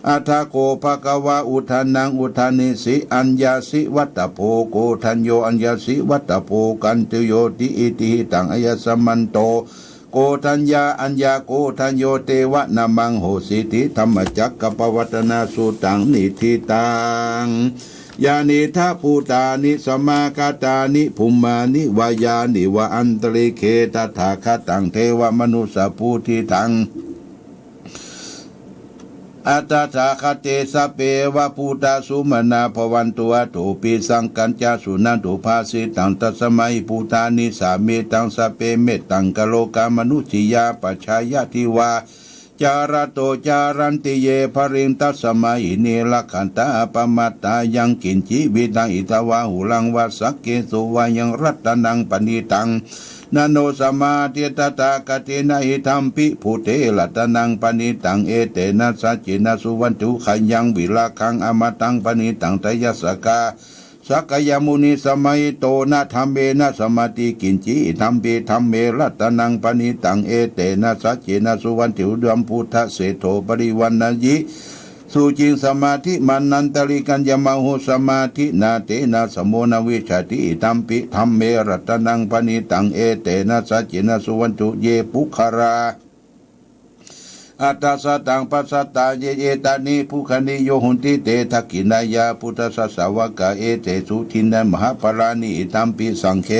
อัทโกภะกวาอุทานังอุทานิสิอัญญาสิวัตตโพโกทัญโยอัญญาสิวัตตโพกันตุโยติอิติตังอายสมันโตโกทัญญาอัญญาโกทัญโยเตวะนามังโหสิติธรรมจักกปวัตนาสุตังนิทิตังยานิทัพภูตานิสมากาตานิภุมมานิวายานิวะอันตริเคตถาคตังเทวมนุสภูทิทังอัตถาคเตสเปวะภูตาสุมนาภวันตัวตุปิสังกัญจสุนันตุภาสิตังตัสมัยภูตานิสามิตังสเปเมตังกโลกามนุจิยาปัจฉายะทิวาจารโตจารันติเยภรินตัสมัยเนลขันตาปมัตตายังกินจิวิตังอิทวาหุลังวาสักเกสุวายังรัตนังปณิตังนาโนสมาเทตตากเตนะหิธรรมปิภูเตลัตนังปณิตังเอเตนะสัจจินะสุวันตุขันยังวิลาคังอมตังปณิตังตยสกาสักยมุนีสมัยโตนะธรรมเมนะสมาติกินจิธรรมเปธรรมเมรัตนังปณิตังเอเตนะสัจจินะสุวันตุดัมพุทธเสโธปริวันนายิสุจิงสมาธิมันนันตริกัญญมโหสมาธินาเตนะสมุนวิชติตัมปิธรรมเมรัตนังปณิตังเอเตนะสัจจินะสุวันตุเยปุคาราอัตตาสตังปัสสตาเยเอตานิภูคณิโยหุนติเตทักขินายาพุทธสสาวกะเอเตสุทินันมหาปรานิตัมปิสังเค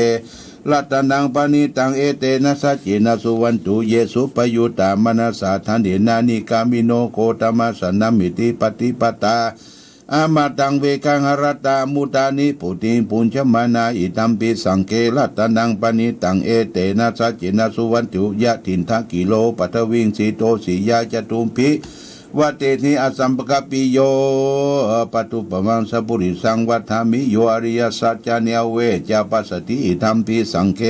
ลัตนังปณิตังเอเตนะสัจจินะสุวันตุเยสุปยุตตามนัสสะทันเดนานิกามิโนโคตมัสสนามิติปฏิปตาอามาตังเวกังหรตามุตานิปุติปุญชมานาอิตัมปิสังเคลัตนังปณิตังเอเตนะสัจจินะสุวันตุยะทินทกิโลปัทวิงสีโตสียาจตุมพิวัตเตนิอสัมปกปิโยปัตุปมังสปุริสังวัฏามิโยอริยสัจจาเนเวจาปัสสติธัมปิสังเค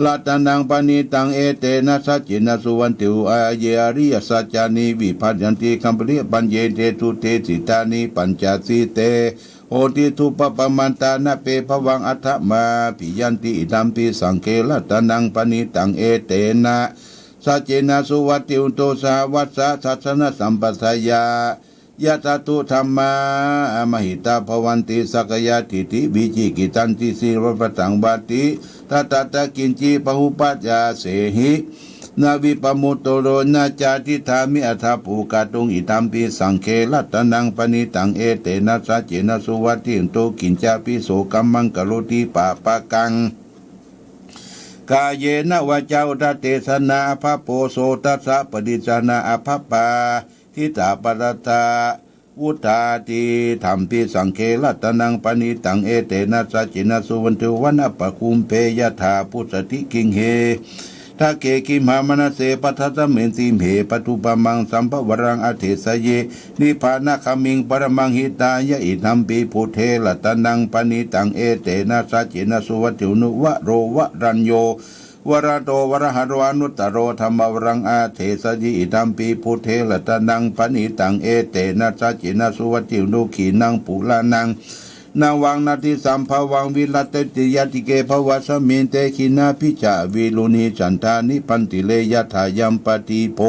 ลัตนังปณิตังเอเตนะสัจจินะสุวันตุอาเยอริยสัจจานิวิภัจจันติคัมปริปัญเยเตตุเตสิตานิปัญจสีเตโอติทุปปมันตานะเปภวังอัฏฐมาปิยันติธัมปิสังเคลัตนังปณิตังเอเตนะสัจจินะสุวัติอุโตสาวัสสะสัสนะสัมปัสสยายะตตุธรรมามหิตาภวันติสักยะทิฏฐิวิจิกิตันติสิรปตังบาติทัตตะกินจิปหุปัจจาเสหินาวิปมุตโตโรนาจาทิธามิอัฏฐภูกาตุงอิตัมปิสังเคลัตนังปณิตังเอเตนะสัจจินะสุวัติอุโตกินจาปิโสกัมมังกโรติปะปะกังกายเยนะวะเจ้าตเตสนาภะโปโสตัสสะปฏิจานาอภปาทิตาปตตาวุตาติธรรมปิสังเคลัตนังปณิตังเอเตนะสัจจินะสุวันตุวนะปะคุมเพยถาพุสติกิงเฮทักเกกิมามนะเสปัทธะเมนติมเหปัตุปมังสัมภวรังอเทสเยนิพพานะคามิงปรมังหิตายะอิธัมปิพุเทลัตนังปณิตังเอเตนะสัจจินะสุวัตุนุวะโรวะรัญโยวราโตวรหารวานุตตโรธรรมวรังอาเทสยิอิธัมปิพุเทลัตนังปณิตังเอเตนะสัจจินะสุวัตุนุขีนังปุลานังนาวังนาทิสัมภวังวิรัตติยติเกภวสมินเตขินาพิจาวิลุนีจันทานิปันติเลยะถายัมปติโพ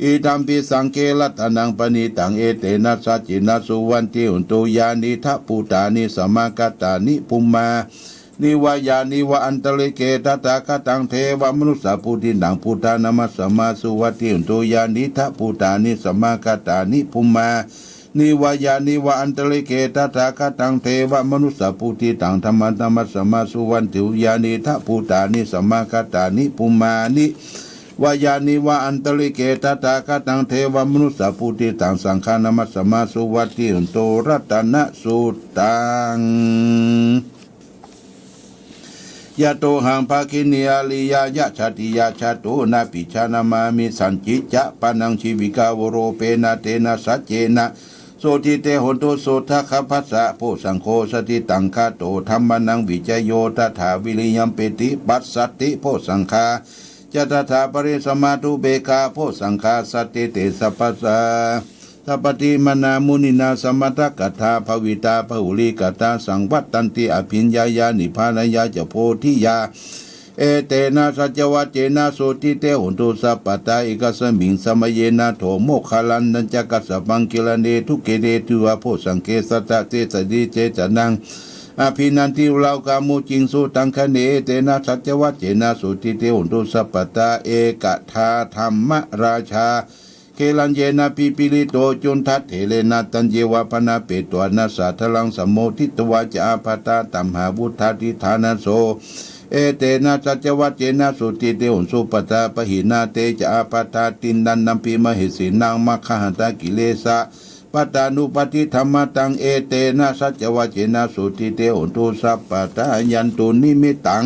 อิธัมปิสังเกลัตนังปณิตังเอเตนะสัจจินะสุวันติอุนตุยานิทัพพุตานิสมากตานิภุมมานิวายานิวะอันตลิเกตตากตังเทวมนุสสปุตินังพุทธานามัสสมาสุวัติอุนตุยานิทัพพุตานิสมากตานิภุมมานิวายานิวะอันตลิเกตตากตังเทวมนุสสปุติตังธรรมนามัสสมาสุวันติยานิทัพพุตานิสมากตานิภุมมานิวายานิวะอันตลิเกตตากตังเทวมนุสสปุติตังสังฆานามัสสมาสุวัติอุนตุรัตนะสุตังยะโตหังภาคินีอาลิยายะชาติยาชาโตนาปิชานามามิสันจิจะปานังชีวิกาวโรเปนะเตนะสัจเจนะโสติเตหนตุโสทะคภัสสะโพสังโฆสติตังคาโตธัมมานังวิจโยตถาวิริยัมเปติปัสสติโพสังฆาจะตถาปริสมาตุเบกาโพสังฆาสติเตสัพพสะสัพปติมนามุนินาสมัตตกัตถาภวิตาภุริกัตตาสังวัตตันติอภิญญายานิพพานายาจะโพธิยาเอเตนะสัจวัจเจนะโสติเตหุนตุสัพพตาอิกัสมิงสมัยเยนะโถโมคคัลลันนันจักกัสสะปังกิลเนทุเกเดตุวะโพสังเกสัตตะเตสดิเจจนังอภินันติเรากามุจิงสุตังคเนเตนะสัจวัจเจนะโสติเตหุนตุสัพพตาเอกทาธรรมราชาเคลันเยนะปิปิลิโตจุนทัตเถเลนะตันเยวะพนาเปตวานาสาทลังสมโมทิตวะจาภตาตัมหาวุธาทิธานาโสเอเตนะสัจวัจเจนะสุติเตหุนสุปตาปหินาเตจาภตาตินนันนัมปิมหิสินังมัคคหันตากิเลสะปัตตานุปฏิธรรมตังเอเตนะสัจวัจเจนะสุติเตหุนตุสัพพตายันตุนิมิตัง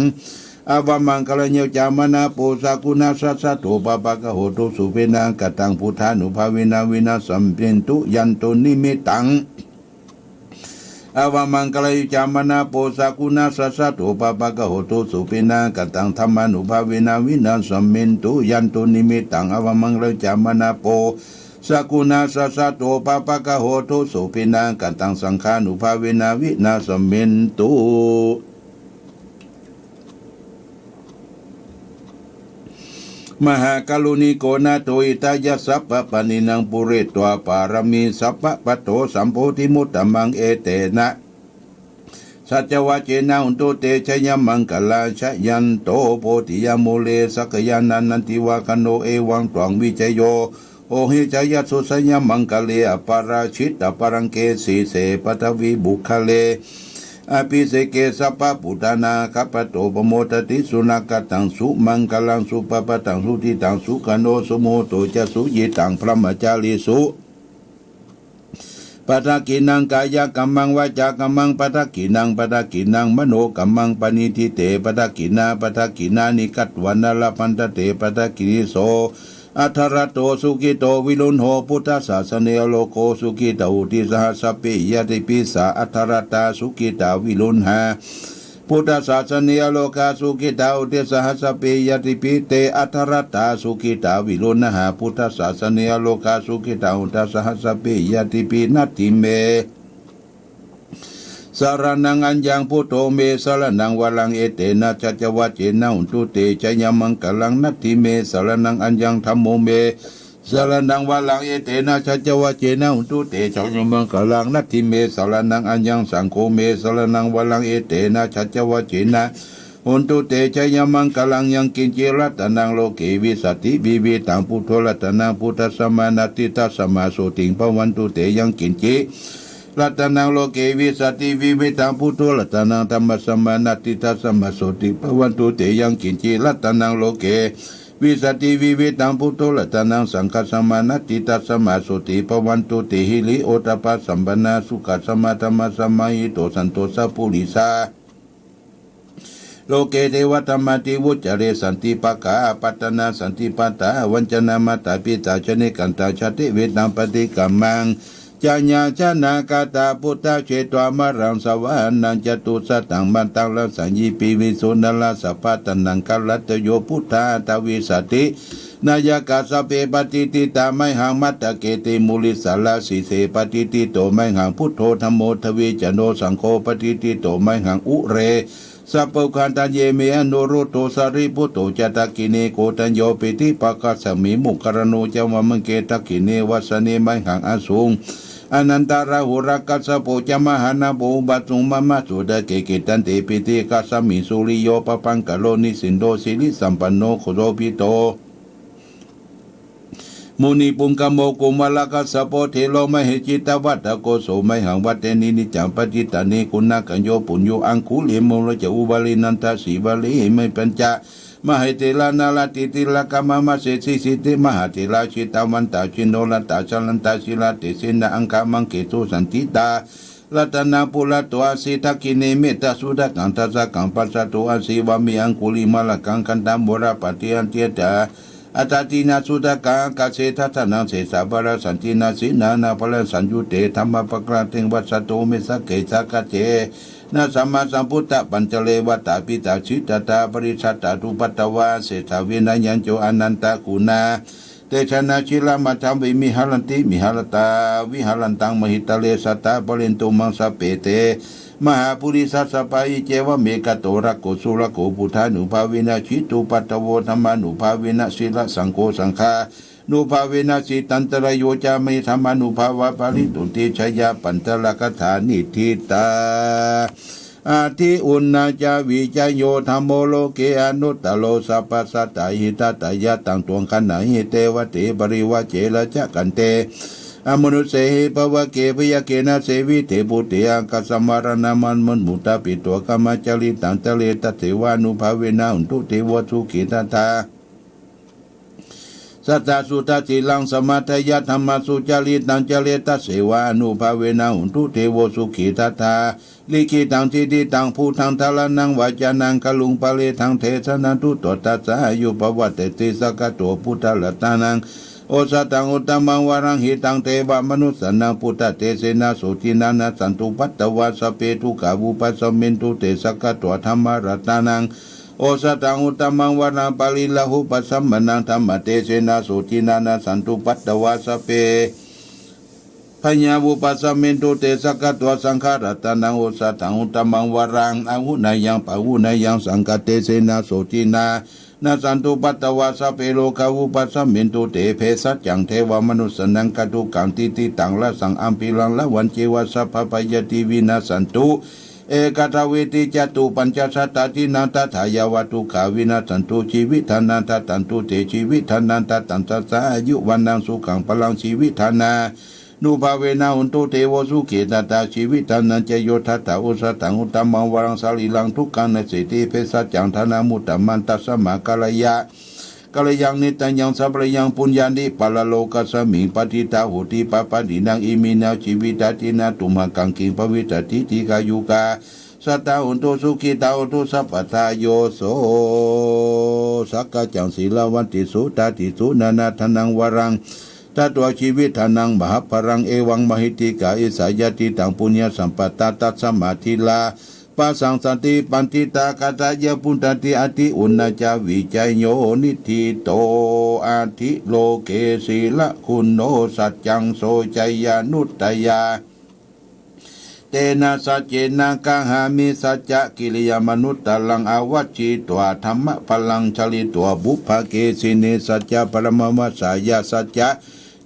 อาวมังคลเนจามนาปุสกุณาสัสสะโตปะปะกะโหตุสุเปนังกตังพุทธานุภาเวนะวินาสัมปินตุยันตุนิมิตังอาวมังคลจามนาปุสกุณาสัสสะโตปะปะกะโหตุสุเปนังกตังธรรมานุภาเวนะวินาสัมปินตุยันตุนิมิตังอาวมังคลจามนาปุสกุณาสัสสะโตปะปะกะโหตุสุเปนังกตังสังฆานุภาเวนะวินาสัมปินตุมหากรุณิโกนาโตอิตายะสัพพปะนินังปุเรตวาปารมีสัพพปะโตสัมโพธิมุตตมังเอเตนะสัจวัจเจนะอุนตุเตชยมังกลาชยันโตโพธิยโมเลสักยานันนันติวากโนเอวังตวังวิจโยโอหิจยัสสุสัญญมังกเลอปาราชิตอปรังเกสีเสปทวิบุคเลอภิเสเกสัพพปุตานาคัปโตปโมตติสุนักตังสุมังกลังสุปปตังสุทิตังสุขโนสุโมโตจะสุยิตังพระมจาริสุปัทกินังกายกัมมังวาจากัมมังปัทกินังมโนกัมมังปณิทิเตปัทกินานิกัตวันนลพันตเตปัทกิริโสอัทรโตสุกิโตวิลุนโหพุทธศาสเนโลโกสุกิตาอุติสหัสปิยติปิสาอัทรตาสุกิตาวิลุนหาพุทธศาสเนโลกาสุกิตาอุติสหัสปิยติปิเตอัทรตาสุกิตาวิลุนหาพุทธศาสเนโลกาสุกิตาอุติสหัสปิยติปินัตถิเมสารนังอัญญังพุทโธเมสารนังวลังเอเตนะจัจวัจเจนะอุตุเตชยมังกลังนัตถิเมสารนังอัญญังธัมโมเมสารนังวลังเอเตนะจัจวัจเจนะอุตุเตชยมังกลังนัตถิเมสารนังอัญญังสังโฆเมสารนังวลังเอเตนะจัจวัจเจนะอุตุเตชยมังกลังยังกินจิรัตนังโลเกวิสัติวิวิตังพุทโธรัตนังพุทธสมานาติตัสสมาโสติงภวันตุเตยังกินจิรัตนังโลเกวิสัติวิวิตังพุทโธรัตนังธรรมสมานาติตัสสมาโสติภวันตุเตยังกินจิรัตนังโลเกวิสัติวิวิตังพุทโธรัตนังสังฆสมานาติตัสสมาโสติภวันตุเตหิริโอตปัสสัมปนาสุขสมาธรรมสมาหิโตสันโตสัพพุริสาโลเกเทวธรรมติวุจเรสันติปะกาปัตตนาสันติปัตตาวัญจนามาตาปิตาชเนกันตาชติเวตังปฏิกัมมังจาญาชนากาตาพุทธเชตวามรังสวานังจตุสัตตังบันตังลัสัญญีปีวิสุนลาสัพพตนังกัลลัตโยพุทธาตวิสตินายกาสเปปฏิติตาไมหังมัตตะเกติมุลิสาลาสิเสปฏิติโตไมหังพุทโธธรรมโมทวีจโนสังโฆปฏิติโตไมหังอุเร สัพพุคันตันเยเมอนุรุตโตสาริปุตโตจตกิเนโกตัญโยปิติปะกัสสมิมุกรโนเจวมังเกตกิเนวัสเนมังหังอสุงอนันตาราหุรักกัสสะโปจมหานาโบบัตุมะมะสุดะเกกิตันเตปิติกัสสมิสุริโยปปังกะโลนิสินโดสิริสัมปันโนโคโรปิโตมุนีปุงกโมกุมลกัสสะโปเทโลมเหจิตวัตตะโกโสมหังวัตเตนินิจังปฏิตานิกุณกัญโยปุญโยอังคุลิโมลจะอุบาลินันทสีบาลิไม่ปัญจมหิติลานาลติติลกามามะเสสิสิติมหาติลาชิตาวันตาชินโนลตาชลันตาศิลาติสินาอังคามังเกตุสันติตารัตนาปุระตัวสิทักกิเนเมตสุดากังทัสสะกังปัสสะตัวสิวามิอังคุลิมาลกังกันตามบุระปฏิอันเตียตาอัตตินาสุดากังกัสเสทัสนังเสสาบาระสันตินาสินานาพลังสัญยุเตธรรมปกราเทงวัสโตเมสะเกสะกะเจนาสัมมาสัมพุทธปัญจเลวตาปิตาชิตตาปริชัตตาทุปัตตวาเสถาวินัยัญโจอนันตกุณาเตชนะชิลามาจัมวิมิหาลันติมิหาลตาวิหาลันตังมหิตาเลสัตตาปรินตุมังสเปเตมหาปุริสัสปายเจวะเมกโตระโกสุระโกปุถานุภาวินาชิตุปัตตโวธรรมานุภาวินาศิลสังโฆสังฆานุภาเวนะสิตันตรโยจามิธรรมานุภาวะปริตุติชยาปันตละกถานิทิตาอาทิอุณนาจาวิจโยธรรมโมโลเกอนุตตโลสัพพสัตตาหิตตายะตังตวงขันธ์หิเตวะเตปริวะเจระจะกันเตอมนุเสหิปวะเกพยเกนะเสวิเทปุติยังกัสมารณามันมมุตตาปิตัวกรรมจริตังตะเลตเทวานุภาเวนะอุตุเทวสุขิตตาสัตตสุตติลังสมัทยธรรมสุจาริตังจเลตเสวานุภาเวนะอุตุเทวสุขิตตาลิขิตังทิติตังภูทังทาลานังวาจานังกลุงปะเลทังเทศนันตุตตัสสะยุปวัตเตติสกตัวพุทธลัตตานังโอสัตังอุตตมังวารังหิตังเทวมนุสสนังพุทธเตเสนาสุตินานาสันตุปัตตวาสเปทุกาวุปัสสมินตุเตสกตัวธรรมรัตตานังโอสัตังอุตตมังวารังปาลิลาหุปัสสมนังธรรมเตเสนาสุตินานาสันตุปัตตวาสเปพญาวุปัสสมินตุเตสกตัวสังขารัตนังโอสัตังอุตตมังวารังอาหุนายังปะหุนายังสังกเตเสนาสุตินานาสันตุปัตตวาสเปโลกาวุปัสสมินตุเตเพสัจจังเทวมนุสนังกตุกังติติตังละสังอัมพิลังละวันเจวะสัพพยติวินาสันตุเอกตเวติจตุปัญจสัตตตินันตถายาวัตุขาวินาสันตุชีวิธานันตตันตุเตชีวิธานันตตันตสาอายุวันนังสุขังพลังชีวิธานานุภาเวนะอุนตุเทวสุเขตตาชีวิธานันเจโยทัตตาอุสตังอุตตมังวรังสาลีลังทุกขังในสิติเพสัจจังธนามุตตมันตัสสมากาลยะกัลยังนิตังยังสัพพยังปุญญานิปัลโลกัสมิงปฏิตาหุติปปะดินังอิมินาชีวิตตินาตุมกังกิงภวิตติติกายุกาสัตตาอุนตุสุขิตาอุตุสัพพทาโยโสสักกะจังศีลวันติสุตติสุนานาธนังวรังตัตัวชีวิตทานังมหาพรังเอวังมหิติกาอิสายติตังปุญญสัมปตาตัสสมาธิลาปัสสังสันติปันติตากาตายะปุณตติอติอุณจาวิจัยโยนิธิโตอาทิโลเกศีละคุณโนสัจจังโสจยานุตตยาเตนะสัจเจนะกังหามิสัจจะกิริยามนุตตลังอวัจจิตัวธรรมะพลังชลิตัวบุพเกสิเนสัจจะปรมมัสสายาสัจจะ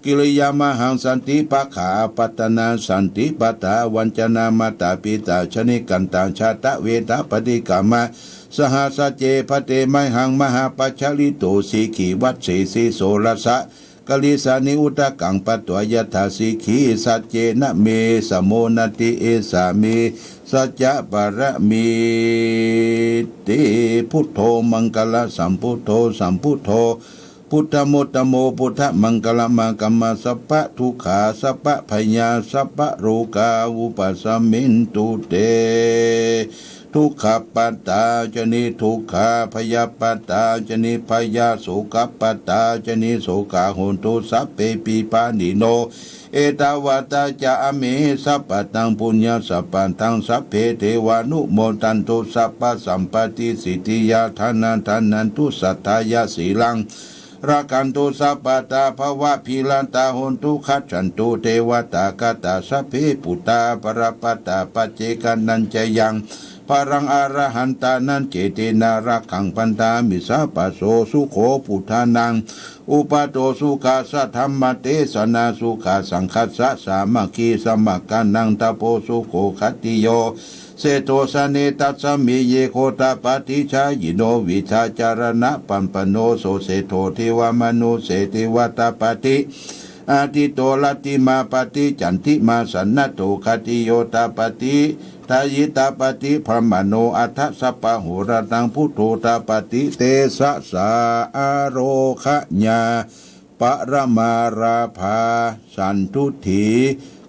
กิริยามหังสันติปะขาปัตนาสันติปัตตาวัญจนามาตาปิตาชนิกันตังชาตะเวทปฏิกามะสหสัจเจพเตไมหังมหาปัจฉลิโตสีขีวัดสีสีโสรสะกลิสานิอุตกังปัตตวยทาสีขีสัจเจนะเมสโมนติเอสามีสัจจะปะระมีติพุทโธมังกลสัมพุทโธสัมพุทโธพุทธโมตโมพุทธมังกลมังกัมมาสัพพะทุกขาสัพพะพยาสัพพะโรกาอุปัสสมินตุเตทุกขปัตตาจนิทุกขาพยาปัตตาจนิพยาโสกปัตตาจนิโสกาโหนตุสัพเพปิปานิโนเอตาวาตาจาเมสัพพตังปุญญาสัพพันตังสัพเพเทวานุโมตันตุสัพพสัมปติสิทธิยาทานันตุสัทธายาสีลังรักันตุสัพพตาภวะพิลันตาหนตุขัจฉันตุเทวตากตาสัพเพปุตตาปรปัตตาปัจเจกันัญจยังภ รังอรหันตานันเจเตนารักขังปันตามิสาปะโสสุโขพุทธานังอุปโตสุขาสัทธรรมเตสนาสุขาสังคัสสะสามัคคีสมัคกันนังตโพสุโขคัตติโยเสโตสเนตัสสมิเยโคตาปฏิชายิโนวิชาจารณะปัมปโนโสเสโทเทวมนุเสติวัตปฏิอาทิโตลติมาปฏิจันทิมาสันนโตคติโยตาปฏิทายิตาปฏิพรหมโนอัฏฐสัพพะโหระตังพุทโธตาปฏิเตสะสาอโรคะญาปรมาราภาสันทุถี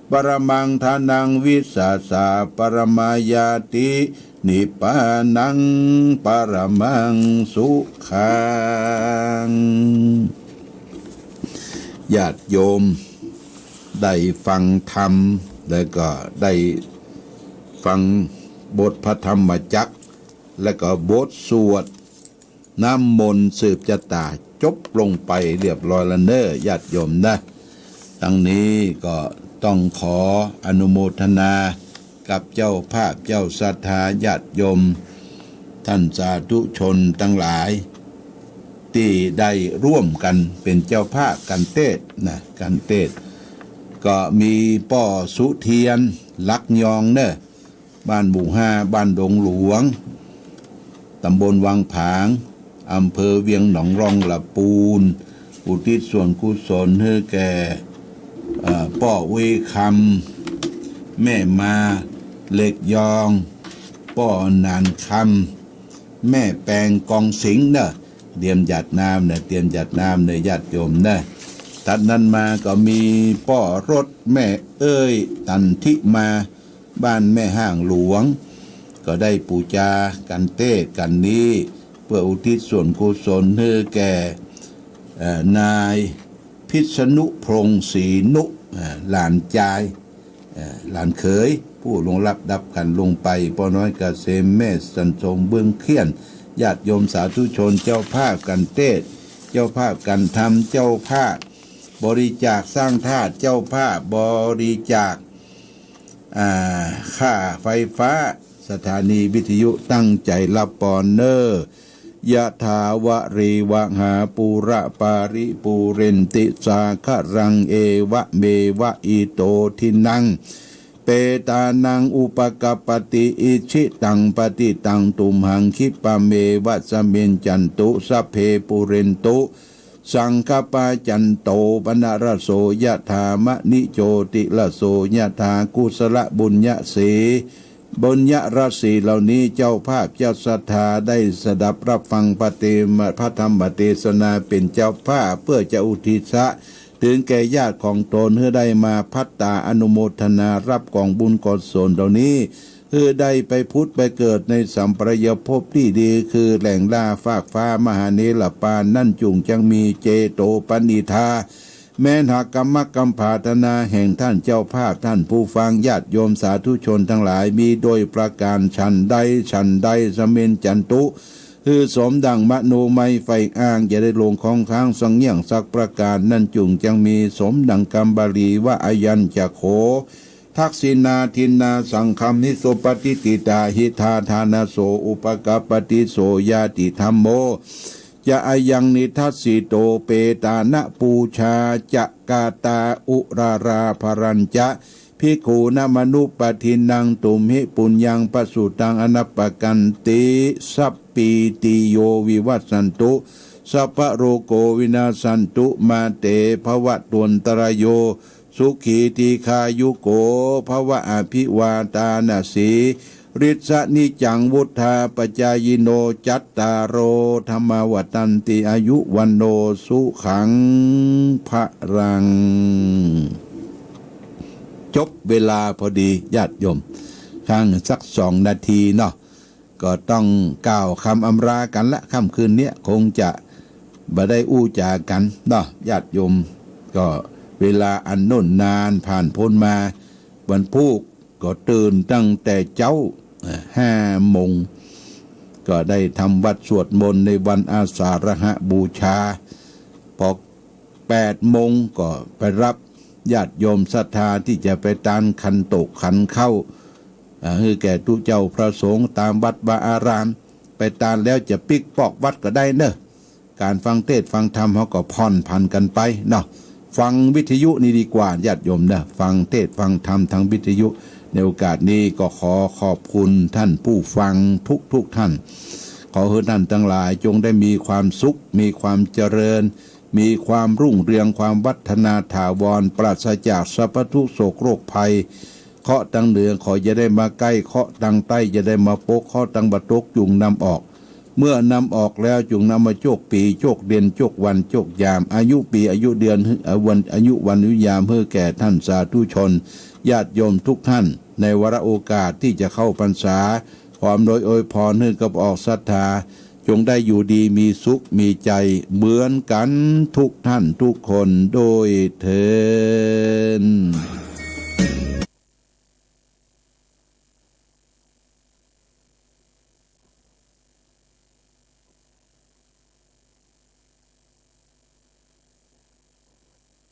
ปรมังทานังวิสัสสะปรมายาตินิพพานังปรมังสุขังญาติโยมได้ฟังธรรมแล้วก็ได้ฟังบทพระธรรมจักรและก็บทสวดน้ำมนต์สืบชะตาจบลงไปเรียบร้อยแล้วเน้อญาติโยมนะทั้งนี้ก็ต้องขออนุโมทนากับเจ้าภาพเจ้าศรัทธาญาติโยมท่านสาธุชนทั้งหลายที่ได้ร่วมกันเป็นเจ้าภาพกันเทศนะกันเทศก็มีป้อสุเทียนลักยองเน้อบ้านหมู่ห้าบ้านดงหลวงตำบลวังผางอำเภอเวียงหนองรองละปูนอุทิศส่วนกุศลให้แก่ป้อเวคำแม่มาเล็กยองป้อนานคำแม่แปงกองสิงเน้อเตรียมหยัดน้ำเน้อเตรียมหยัดน้ำเน้อญาติโยมเน้อตัดนั้นมาก็มีป้อรถแม่เอ้ยตันทิมาบ้านแม่ห้างหลวงก็ได้ปูจากันเทศกันนี้เพื่ออุทิศส่วนกุศลให้แก่นายพิษณุพงศรีนุหลานจายหลานเขยผู้ลงรับดับกันลงไปป้อน้อยกเกษมแม่สันสมเบื้องเขียนญาติโยมสาธุชนเจ้าภาพกันเทศเจ้าภาพกันทำเจ้าภาพบริจาคสร้างธาตุเจ้าภาพบริจาคค่าไฟฟ้าสถานีวิทยุตั้งใจรับปอนเนอร์ยะถาวะเรวะหาปูระปาริปูเรนติสาครังเอวะเมวะอิโตทินังเปตานังอุปกปปติอิชิตังปฏิตังตุมหังคิปะเมวะสะเมนจันตุสัพเพปุเรนตุสังคปาจันโตปนารโสยะธามะนิโจติละโสยะธากุสละบุญญะเสบุญญะราศีเหล่านี้เจ้าภาพเจ้าศรัทธาได้สดับรับฟังพระธรรมเทศนาเป็นเจ้าภาพเพื่อจะอุทิศถึงแก่ญาติของตนเพื่อได้มาพัตตาอนุโมทนารับกองบุญกุศลเหล่านี้เพื่อได้ไปพุทธไปเกิดในสัมปรายภพที่ดีคือแหล่งล่าฟากฟ้ามหาเนรปานนั่นจุงจังมีเจโตปณิธาแม้หากกรรมกรรมภาธนาแห่งท่านเจ้าภาพท่านผู้ฟังญาติโยมสาธุชนทั้งหลายมีโดยประการฉันใดสเมนจันตุคือสมดังมโนไมไฟอ้างจะได้ลงของค้างสังเงียงสักประการนั่นจุงจังมีสมดังกรรมบาลีว่าอายัญจะโขทักษินาทินาสังคัมนิโสปฏิติตาหิทาทานาโสอุปกปฏิโสยาติธรรมโมจะอายังนิทัสสิโตเปตานะปูชาจะกาตาอุราราภรัญจะภิกขุนมนุปทินังตุมหิปุญญังปสุตังอนัปปกันติสัพปีติโยวิวัสสันตุสัพพโรโกวินาสันตุมาเตภวะตวนตรโยสุขีติคายุโกภวะอภิวาตานาสีฤทธะนิจังวุธาปจายโนจัตตารโอธรรมวตันติอายุวันโนสุขังพระรังจบเวลาพอดีญาติโยมข้างสัก2 นาทีเนาะก็ต้องกล่าวคำอำลากันละค่ำคืนนี้คงจะบ่ได้อู้จากันเนาะญาติโยมก็เวลาอันโน่นนานผ่านพ้นมาวันพุธก็ตื่นตั้งแต่เจ้า5 โมงก็ได้ทำวัดสวดมนต์ในวันอาสาฬหบูชาพอ8 โมงก็ไปรับญาติโยมศรัทธาที่จะไปตานขันโตกขันเข้า คือแก่ทุกเจ้าพระสงฆ์ตามวัดวาอารามไปตามแล้วจะปิกปอกวัดก็ได้เนอะการฟังเทศน์ฟังธรรมเขาก็ผ่อนผันกันไปเนาะฟังวิทยุนี่ดีกว่าญาติโยมเนอะฟังเทศน์ฟังธรรมทางวิทยุในโอกาสนี้ก็ขอขอบคุณท่านผู้ฟังทุกท่านขอให้ท่านทั้งหลายจงได้มีความสุขมีความเจริญมีความรุ่งเรืองความวัฒนาถาวรปราศจากสรรพทุกข์โศกโรคภัยเคาะตังเหนือขอจะได้มาใกล้เคาะตังใต้จะได้มาโปกเคาะตังบะตกจุงนำออกเมื่อนำออกแล้วจุงนำมาโจกปีโจกเดือนโจกวันโจกยามอายุปีอายุเดือนวันอายุวันอายุยามเพื่อแก่ท่านสาธุชนญาติโยมทุกท่านในวาระโอกาสที่จะเข้าพรรษาความโดยอวยพรให้กับออกศรัทธาจงได้อยู่ดีมีสุขมีใจเหมือนกันทุกท่านทุกคนโดยเถิด